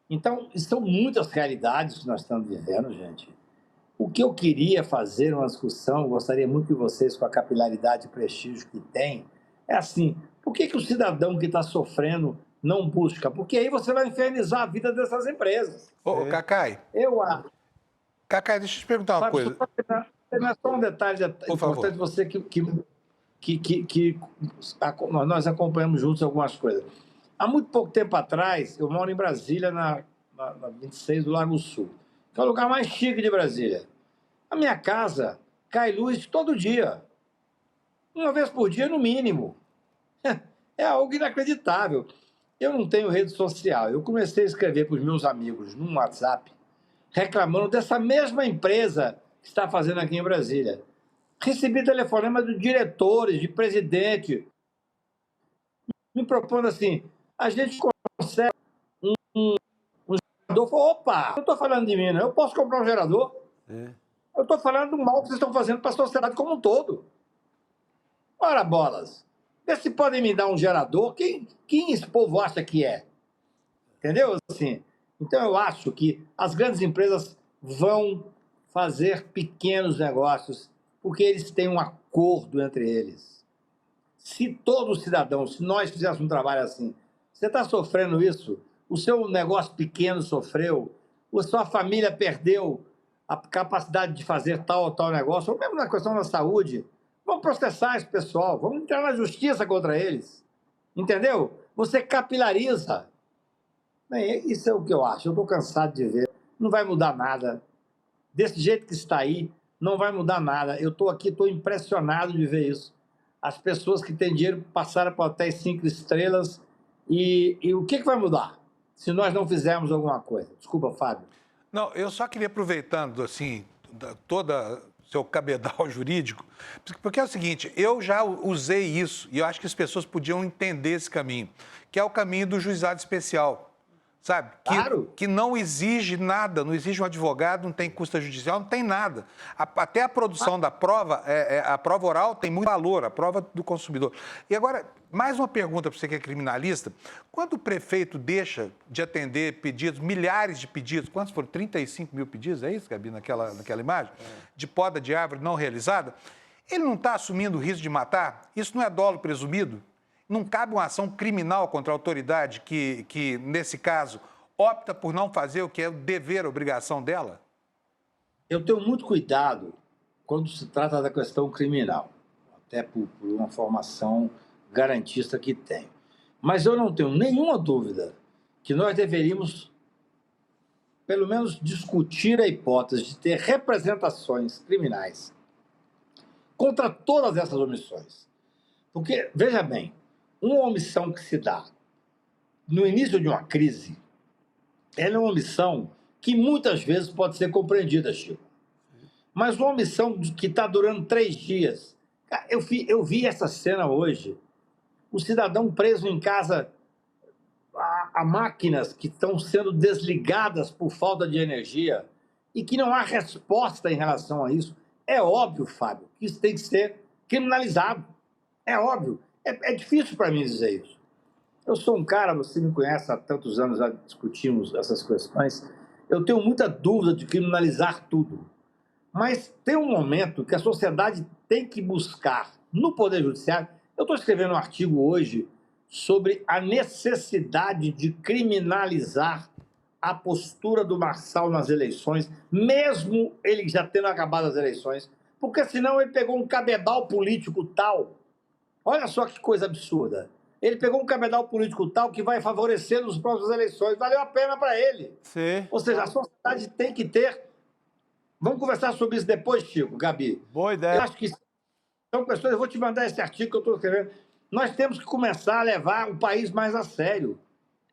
Então, são muitas realidades que nós estamos vivendo, gente. O que eu queria fazer uma discussão, gostaria muito que vocês, com a capilaridade e prestígio que tem, é assim, por que o cidadão que está sofrendo não busca? Porque aí você vai infernizar a vida dessas empresas. Ô, Cacai. Eu acho. Cacai, deixa eu te perguntar uma coisa. Só um detalhe importante, você que nós acompanhamos juntos algumas coisas. Há muito pouco tempo atrás, eu moro em Brasília, na 26 do Lago Sul, que é o lugar mais chique de Brasília. A minha casa cai luz todo dia. Uma vez por dia, no mínimo. É algo inacreditável. Eu não tenho rede social. Eu comecei a escrever para os meus amigos no WhatsApp, reclamando dessa mesma empresa que está fazendo aqui em Brasília. Recebi telefonema de diretores, de presidente, me propondo assim, a gente consegue um gerador. Opa, eu estou falando de mim, né? Eu posso comprar um gerador? Eu estou falando do mal que vocês estão fazendo para a sociedade como um todo. Ora, bolas, vê se podem me dar um gerador. Quem esse povo acha que é? Entendeu? Assim, então, eu acho que as grandes empresas vão fazer pequenos negócios porque eles têm um acordo entre eles. Se todo cidadão, se nós fizéssemos um trabalho assim, você está sofrendo isso, o seu negócio pequeno sofreu, a sua família perdeu a capacidade de fazer tal ou tal negócio, ou mesmo na questão da saúde, vamos processar esse pessoal, vamos entrar na justiça contra eles. Entendeu? Você capilariza. Bem, isso é o que eu acho. Eu estou cansado de ver. Não vai mudar nada. Desse jeito que está aí, não vai mudar nada. Eu estou aqui, estou impressionado de ver isso. As pessoas que têm dinheiro passaram para hotéis 5 estrelas e o que vai mudar se nós não fizermos alguma coisa? Desculpa, Fábio. Não, eu só queria, aproveitando, assim, toda seu cabedal jurídico, porque é o seguinte, eu já usei isso e eu acho que as pessoas podiam entender esse caminho, que é o caminho do juizado especial, sabe? Claro. Que não exige nada, não exige um advogado, não tem custa judicial, não tem nada. Até a produção da prova, a prova oral tem muito valor, a prova do consumidor. E agora, mais uma pergunta para você que é criminalista. Quando o prefeito deixa de atender pedidos, milhares de pedidos, quantos foram? 35 mil pedidos, é isso, Gabi, naquela imagem? De poda de árvore não realizada? Ele não está assumindo o risco de matar? Isso não é dolo presumido? Não cabe uma ação criminal contra a autoridade que, nesse caso, opta por não fazer o que é o dever, a obrigação dela? Eu tenho muito cuidado quando se trata da questão criminal, até por uma formação garantista que tenho. Mas eu não tenho nenhuma dúvida que nós deveríamos, pelo menos, discutir a hipótese de ter representações criminais contra todas essas omissões. Porque, veja bem, uma omissão que se dá no início de uma crise, ela é uma omissão que muitas vezes pode ser compreendida, Chico. Mas uma omissão que está durando 3 dias. Eu vi essa cena hoje. O cidadão preso em casa a máquinas que estão sendo desligadas por falta de energia e que não há resposta em relação a isso. É óbvio, Fábio, que isso tem que ser criminalizado. É óbvio. É difícil para mim dizer isso. Eu sou um cara, você me conhece há tantos anos, já discutimos essas questões, eu tenho muita dúvida de criminalizar tudo. Mas tem um momento que a sociedade tem que buscar no Poder Judiciário. Eu estou escrevendo um artigo hoje sobre a necessidade de criminalizar a postura do Marçal nas eleições, mesmo ele já tendo acabado as eleições, porque senão ele pegou um cabedal político tal. Olha só que coisa absurda. Ele pegou um cabedal político tal que vai favorecer nas próximas eleições. Valeu a pena para ele. Sim. Ou seja, a sociedade tem que ter... Vamos conversar sobre isso depois, Chico, Gabi. Boa ideia. Eu acho que são questões... Eu vou te mandar esse artigo que eu estou escrevendo. Nós temos que começar a levar o país mais a sério.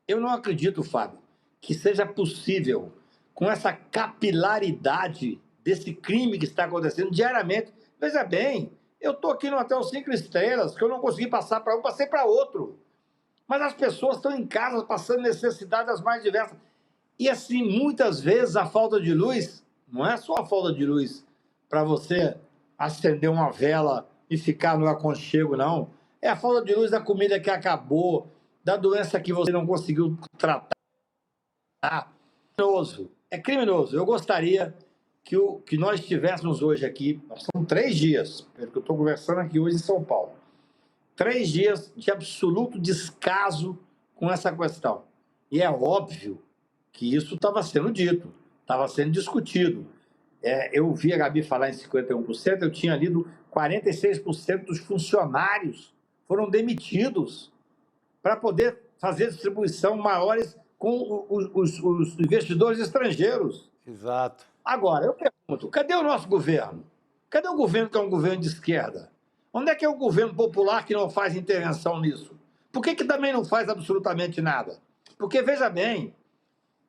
Eu não acredito, Fábio, que seja possível, com essa capilaridade desse crime que está acontecendo diariamente. Veja bem, eu estou aqui no Hotel 5 Estrelas, que eu não consegui passar para um, passei para outro. Mas as pessoas estão em casa passando necessidades mais diversas. E assim, muitas vezes a falta de luz, não é só a falta de luz para você acender uma vela e ficar no aconchego, não. É a falta de luz da comida que acabou, da doença que você não conseguiu tratar. É criminoso. Eu gostaria que nós estivéssemos hoje aqui, são 3 dias, pelo que eu estou conversando aqui hoje em São Paulo, 3 dias de absoluto descaso com essa questão. E é óbvio que isso estava sendo dito, estava sendo discutido. Eu vi a Gabi falar em 51%, eu tinha lido 46% dos funcionários foram demitidos para poder fazer distribuição maiores com os investidores estrangeiros. Exato. Agora, eu pergunto, cadê o nosso governo? Cadê o governo que é um governo de esquerda? Onde é que é o governo popular que não faz intervenção nisso? Por que também não faz absolutamente nada? Porque, veja bem,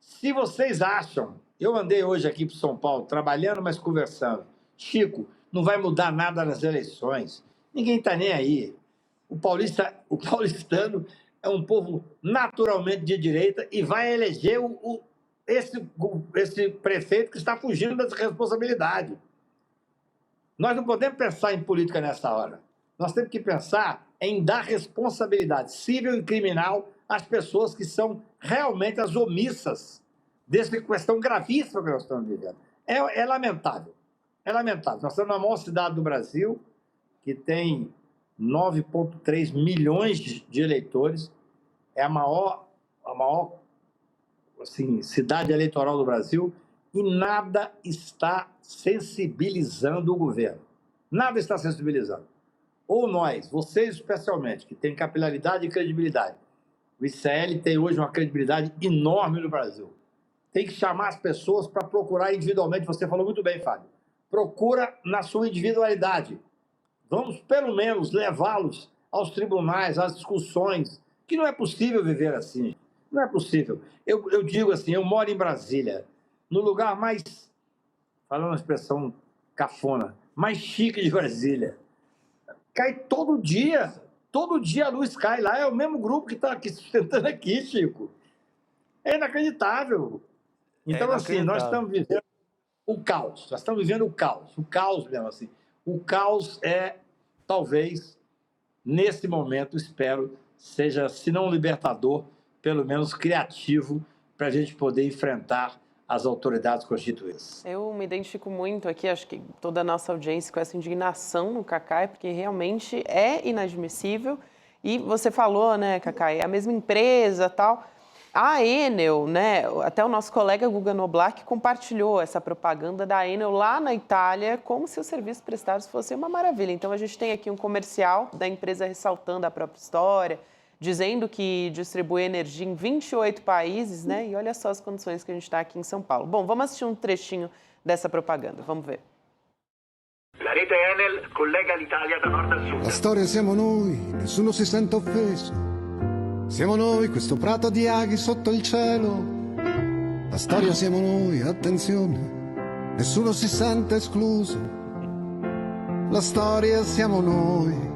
se vocês acham... Eu andei hoje aqui para São Paulo, trabalhando, mas conversando. Chico, não vai mudar nada nas eleições. Ninguém está nem aí. O paulistano é um povo naturalmente de direita e vai eleger esse prefeito que está fugindo da responsabilidade. Nós não podemos pensar em política nessa hora. Nós temos que pensar em dar responsabilidade civil e criminal às pessoas que são realmente as omissas dessa questão gravíssima que nós estamos vivendo. É lamentável. É lamentável. Nós estamos na maior cidade do Brasil, que tem 9,3 milhões de eleitores. É a maior assim, cidade eleitoral do Brasil e nada está sensibilizando o governo. Nada está sensibilizando. Ou nós, vocês especialmente, que têm capilaridade e credibilidade. O ICL tem hoje uma credibilidade enorme no Brasil. Tem que chamar as pessoas para procurar individualmente. Você falou muito bem, Fábio. Procura na sua individualidade. Vamos, pelo menos, levá-los aos tribunais, às discussões, que não é possível viver assim. Não é possível. Eu digo assim, eu moro em Brasília, no lugar mais, falando uma expressão cafona, mais chique de Brasília. Cai todo dia a luz cai lá, é o mesmo grupo que está aqui sustentando aqui, Chico. É inacreditável. Então, assim, nós estamos vivendo o caos, o caos mesmo, assim. O caos é, talvez, nesse momento, espero, seja, se não libertador, pelo menos criativo, para a gente poder enfrentar as autoridades constituídas. Eu me identifico muito aqui, acho que toda a nossa audiência, com essa indignação no Cacai, porque realmente é inadmissível. E você falou, né, Cacai, é a mesma empresa, tal. A Enel, né, até o nosso colega Guga Noblar compartilhou essa propaganda da Enel lá na Itália, como se os serviços prestados fossem uma maravilha. Então, a gente tem aqui um comercial da empresa ressaltando a própria história, dizendo que distribui energia em 28 países, né? E olha só as condições que a gente está aqui em São Paulo. Bom, vamos assistir um trechinho dessa propaganda, vamos ver. La rete Enel collega l'Italia da nord a sud. La storia siamo noi, nessuno si sente offeso. Siamo noi, questo prato di aghi sotto il cielo. La storia siamo noi, attenzione, nessuno si sente escluso. La storia siamo noi.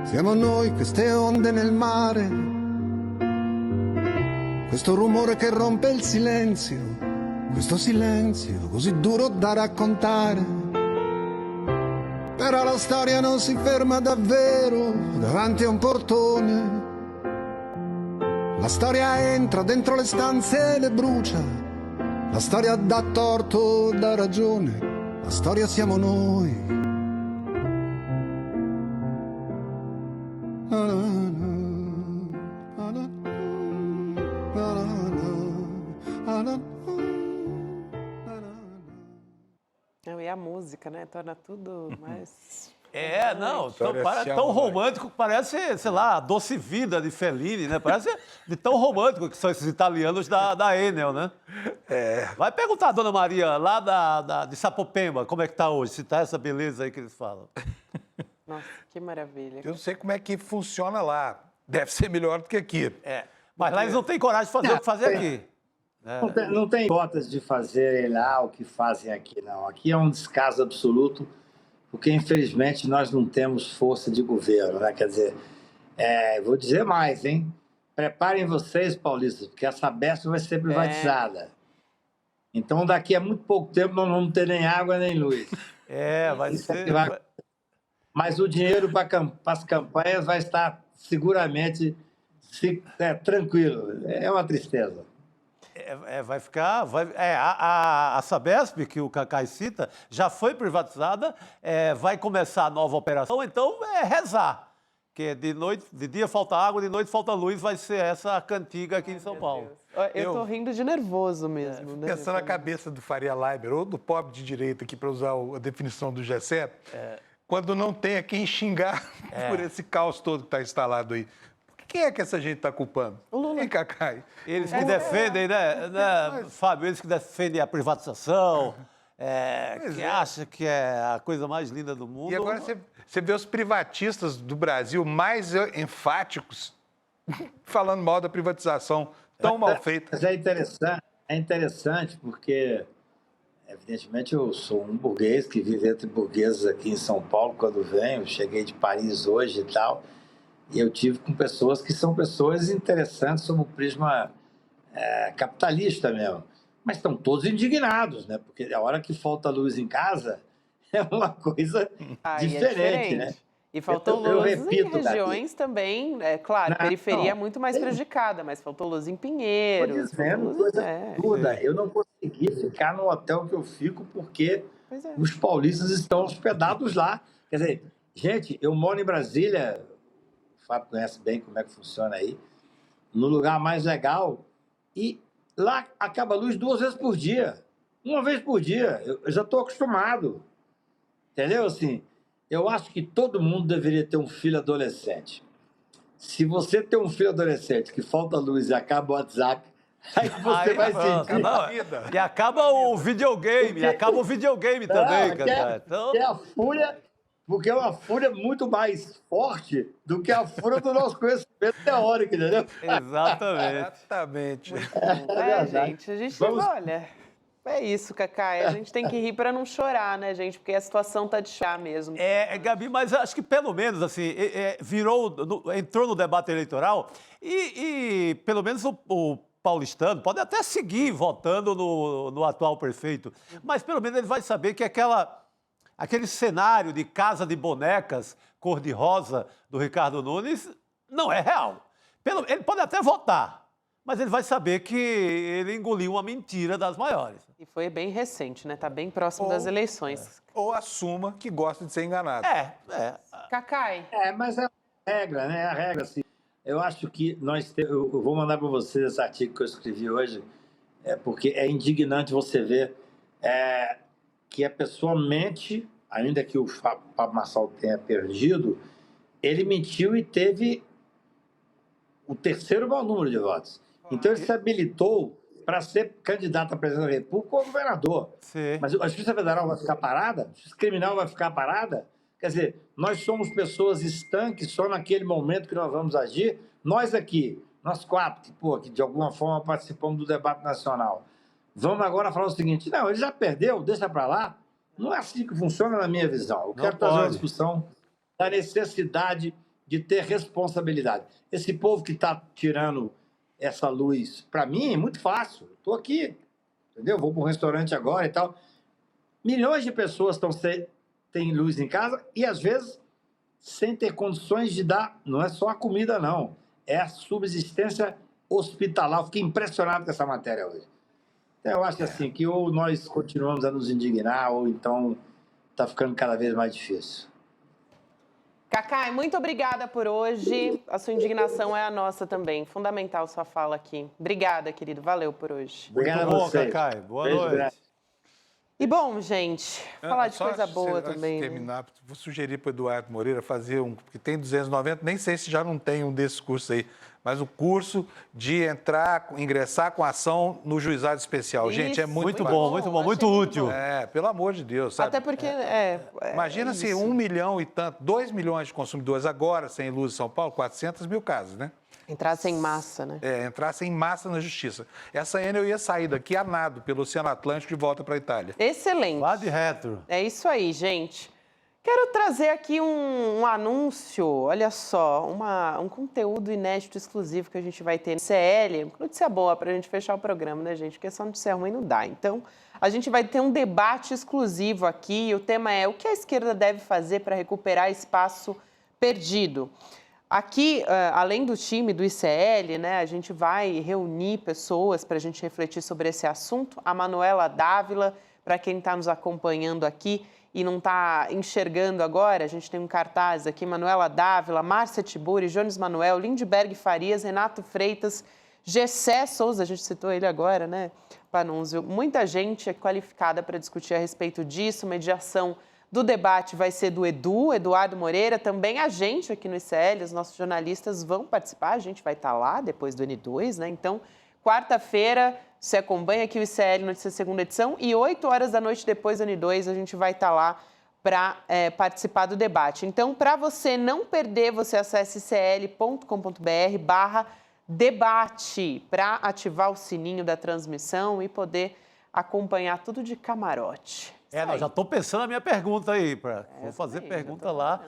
Siamo noi, queste onde nel mare. Questo rumore che rompe il silenzio. Questo silenzio così duro da raccontare. Però la storia non si ferma davvero davanti a un portone. La storia entra dentro le stanze e le brucia. La storia dà torto, dà ragione. La storia siamo noi. E a música, né? Torna tudo mais... Não, História tão romântico que parece, sei lá, a Doce Vida de Fellini, né? Parece de tão romântico que são esses italianos da Enel, né? Vai perguntar a Dona Maria, lá de Sapopemba, como é que tá hoje, se tá essa beleza aí que eles falam. Nossa, que maravilha. Eu não sei como é que funciona lá. Deve ser melhor do que aqui. Mas lá eles não têm coragem de fazer o que fazer aqui. Não tem cotas de fazerem lá o que fazem aqui, não. Aqui é um descaso absoluto, porque, infelizmente, nós não temos força de governo, né? Quer dizer, vou dizer mais, hein? Preparem vocês, paulistas, porque a Sabesp vai ser privatizada. Então, daqui a muito pouco tempo, nós não vamos ter nem água nem luz. Vai ser... Mas o dinheiro para as campanhas vai estar seguramente tranquilo. É uma tristeza. Vai ficar... a Sabesp, que o Cacai cita, já foi privatizada, vai começar a nova operação, então rezar. Que de dia falta água, de noite falta luz, vai ser essa cantiga aqui em São Paulo. Eu tô rindo de nervoso mesmo. Né? Pensando na cabeça do Faria Leiber, ou do pobre de direita, aqui para usar a definição do Gessé, quando não tem a quem xingar por esse caos todo que está instalado aí. Quem é que essa gente está culpando? O Lula. Quem, Cacai? Eles que defendem, né, Fábio, eles que defendem a privatização, que acham que é a coisa mais linda do mundo. E agora você vê os privatistas do Brasil mais enfáticos falando mal da privatização, tão mal feita. Mas é interessante porque, evidentemente, eu sou um burguês que vive entre burgueses aqui em São Paulo quando venho. Cheguei de Paris hoje e tal. E eu tive com pessoas que são pessoas interessantes sob o prisma capitalista mesmo. Mas estão todos indignados, né? Porque a hora que falta luz em casa é uma coisa diferente, né? E faltou luz em regiões também, claro, periferia é muito mais prejudicada, mas faltou luz em Pinheiros. Eu não consegui ficar no hotel que eu fico porque os paulistas estão hospedados lá. Quer dizer, gente, eu moro em Brasília, o Fábio conhece bem como é que funciona aí, no lugar mais legal, e lá acaba a luz 2 vezes por dia. Uma vez por dia. Eu já estou acostumado. Entendeu? Assim, eu acho que todo mundo deveria ter um filho adolescente. Se você tem um filho adolescente que falta luz e acaba o WhatsApp, aí você vai sentir... E acaba o videogame, acaba o videogame também, cara. É a fúria... Porque é uma fúria muito mais forte do que a fúria do nosso conhecimento teórico, entendeu? Exatamente. Gente, olha, é isso, Cacai. A gente tem que rir para não chorar, né, gente? Porque a situação tá de chá mesmo. Gabi, mas acho que pelo menos, assim, entrou no debate eleitoral e pelo menos o paulistano pode até seguir votando no atual prefeito, mas pelo menos ele vai saber que aquele cenário de casa de bonecas cor-de-rosa do Ricardo Nunes não é real. Ele pode até votar, mas ele vai saber que ele engoliu uma mentira das maiores. E foi bem recente, né? Tá bem próximo das eleições. Ou assuma que gosta de ser enganado. Cacai. Mas é a regra, né? É a regra, assim. Eu acho que eu vou mandar para vocês esse artigo que eu escrevi hoje, porque é indignante você ver... que a pessoa mente, ainda que o Fábio Marçal tenha perdido, ele mentiu e teve o 3º maior número de votos. Então ele se habilitou para ser candidato a presidente da República ou governador. Sim. Mas a Justiça Federal vai ficar parada? A Justiça Criminal vai ficar parada? Quer dizer, nós somos pessoas estanques só naquele momento que nós vamos agir. Nós aqui, nós 4, que de alguma forma participamos do debate nacional, vamos agora falar o seguinte: não, ele já perdeu, deixa para lá. Não é assim que funciona na minha visão. Eu quero trazer uma discussão da necessidade de ter responsabilidade. Esse povo que está tirando essa luz, para mim, é muito fácil. Estou aqui, entendeu? Vou para um restaurante agora e tal. Milhões de pessoas estão tem luz em casa e, às vezes, sem ter condições de dar, não é só a comida, não, é a subsistência hospitalar. Eu fiquei impressionado com essa matéria hoje. Então, eu acho assim, que ou nós continuamos a nos indignar, ou então está ficando cada vez mais difícil. Cacai, muito obrigada por hoje. A sua indignação é a nossa também. Fundamental sua fala aqui. Obrigada, querido. Valeu por hoje. Obrigado a você, Cacai. Boa Beijo noite. grande. E bom, gente, falar de Só coisa boa antes também. de terminar, vou sugerir para o Eduardo Moreira fazer um, que tem 290, nem sei se já não tem um desses cursos aí, mas o curso de ingressar com ação no juizado especial. Isso, gente, é muito bom, muito bom, muito útil. É, pelo amor de Deus, sabe? Até porque, Imagina se 1 milhão e tanto, 2 milhões de consumidores agora, sem luz em São Paulo, 400 mil casos, né? Entrasse em massa, né? Entrasse em massa na justiça. Essa Enel ia sair daqui a nado pelo Oceano Atlântico de volta para a Itália. Excelente. Lá de retro. É isso aí, gente. Quero trazer aqui um anúncio, olha só, um conteúdo inédito exclusivo que a gente vai ter no CL. Notícia boa para a gente fechar o programa, né, gente? Porque só notícia ruim não dá. Então, a gente vai ter um debate exclusivo aqui. O tema é: o que a esquerda deve fazer para recuperar espaço perdido? Aqui, além do time do ICL, né, a gente vai reunir pessoas para a gente refletir sobre esse assunto. A Manuela Dávila, para quem está nos acompanhando aqui e não está enxergando agora, a gente tem um cartaz aqui: Manuela Dávila, Márcia Tiburi, Jones Manuel, Lindbergh Farias, Renato Freitas, Gessé Souza, a gente citou ele agora, né, Panunzio? Muita gente é qualificada para discutir a respeito disso. Mediação do debate vai ser do Eduardo Moreira, também a gente aqui no ICL, os nossos jornalistas vão participar, a gente vai estar lá depois do N2, né? Então, quarta-feira, você acompanha aqui o ICL Notícias segunda edição e 8 horas da noite depois do N2 a gente vai estar lá para participar do debate. Então, para você não perder, você acesse icl.com.br/debate para ativar o sininho da transmissão e poder acompanhar tudo de camarote. Já estou pensando na minha pergunta aí. Vou fazer pergunta lá.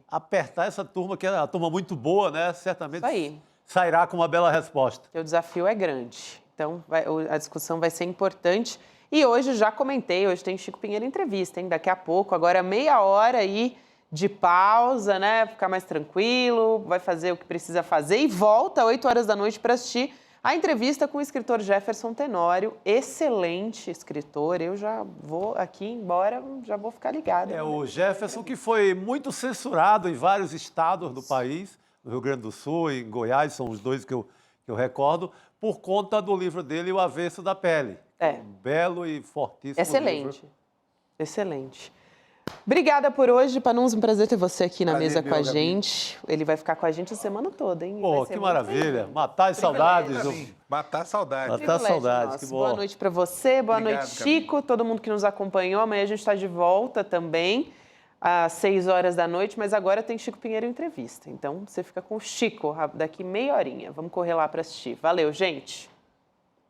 Apertar essa turma, que é uma turma muito boa, né? Certamente sairá com uma bela resposta. O desafio é grande. Então, a discussão vai ser importante. E hoje, já comentei, hoje tem Chico Pinheiro entrevista, hein? Daqui a pouco, agora meia hora aí de pausa, né? Ficar mais tranquilo, vai fazer o que precisa fazer e volta 8 horas da noite para assistir a entrevista com o escritor Jefferson Tenório, excelente escritor. Eu já vou aqui embora, já vou ficar ligado. O Jefferson, que foi muito censurado em vários estados do país, no Rio Grande do Sul e em Goiás, são os dois que eu recordo, por conta do livro dele, O Avesso da Pele. Um belo e fortíssimo livro. Excelente. Obrigada por hoje, Panunzio, um prazer ter você aqui na mesa com a gente. Ele vai ficar com a gente a semana toda, hein? Pô, que maravilha. Matar as saudades. Matar saudades. Matar saudades, que bom. Boa noite para você, boa noite, Chico, todo mundo que nos acompanhou. Amanhã a gente está de volta também, às 6 horas da noite, mas agora tem Chico Pinheiro em entrevista. Então, você fica com o Chico daqui meia horinha. Vamos correr lá para assistir. Valeu, gente.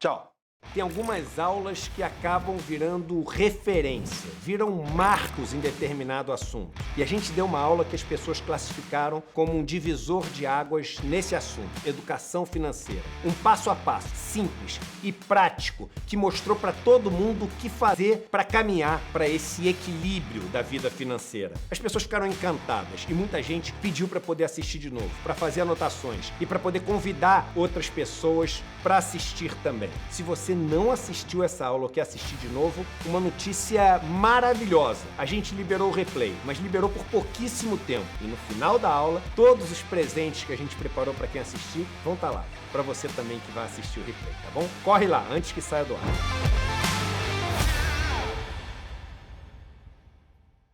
Tchau. Tem algumas aulas que acabam virando referência, viram marcos em determinado assunto. E a gente deu uma aula que as pessoas classificaram como um divisor de águas nesse assunto, educação financeira. Um passo a passo, simples e prático, que mostrou para todo mundo o que fazer para caminhar para esse equilíbrio da vida financeira. As pessoas ficaram encantadas e muita gente pediu para poder assistir de novo, para fazer anotações e para poder convidar outras pessoas para assistir também. Se você não assistiu essa aula ou quer assistir de novo, uma notícia maravilhosa. A gente liberou o replay, mas liberou por pouquíssimo tempo. E no final da aula, todos os presentes que a gente preparou para quem assistir vão estar lá. Para você também que vai assistir o replay, tá bom? Corre lá, antes que saia do ar.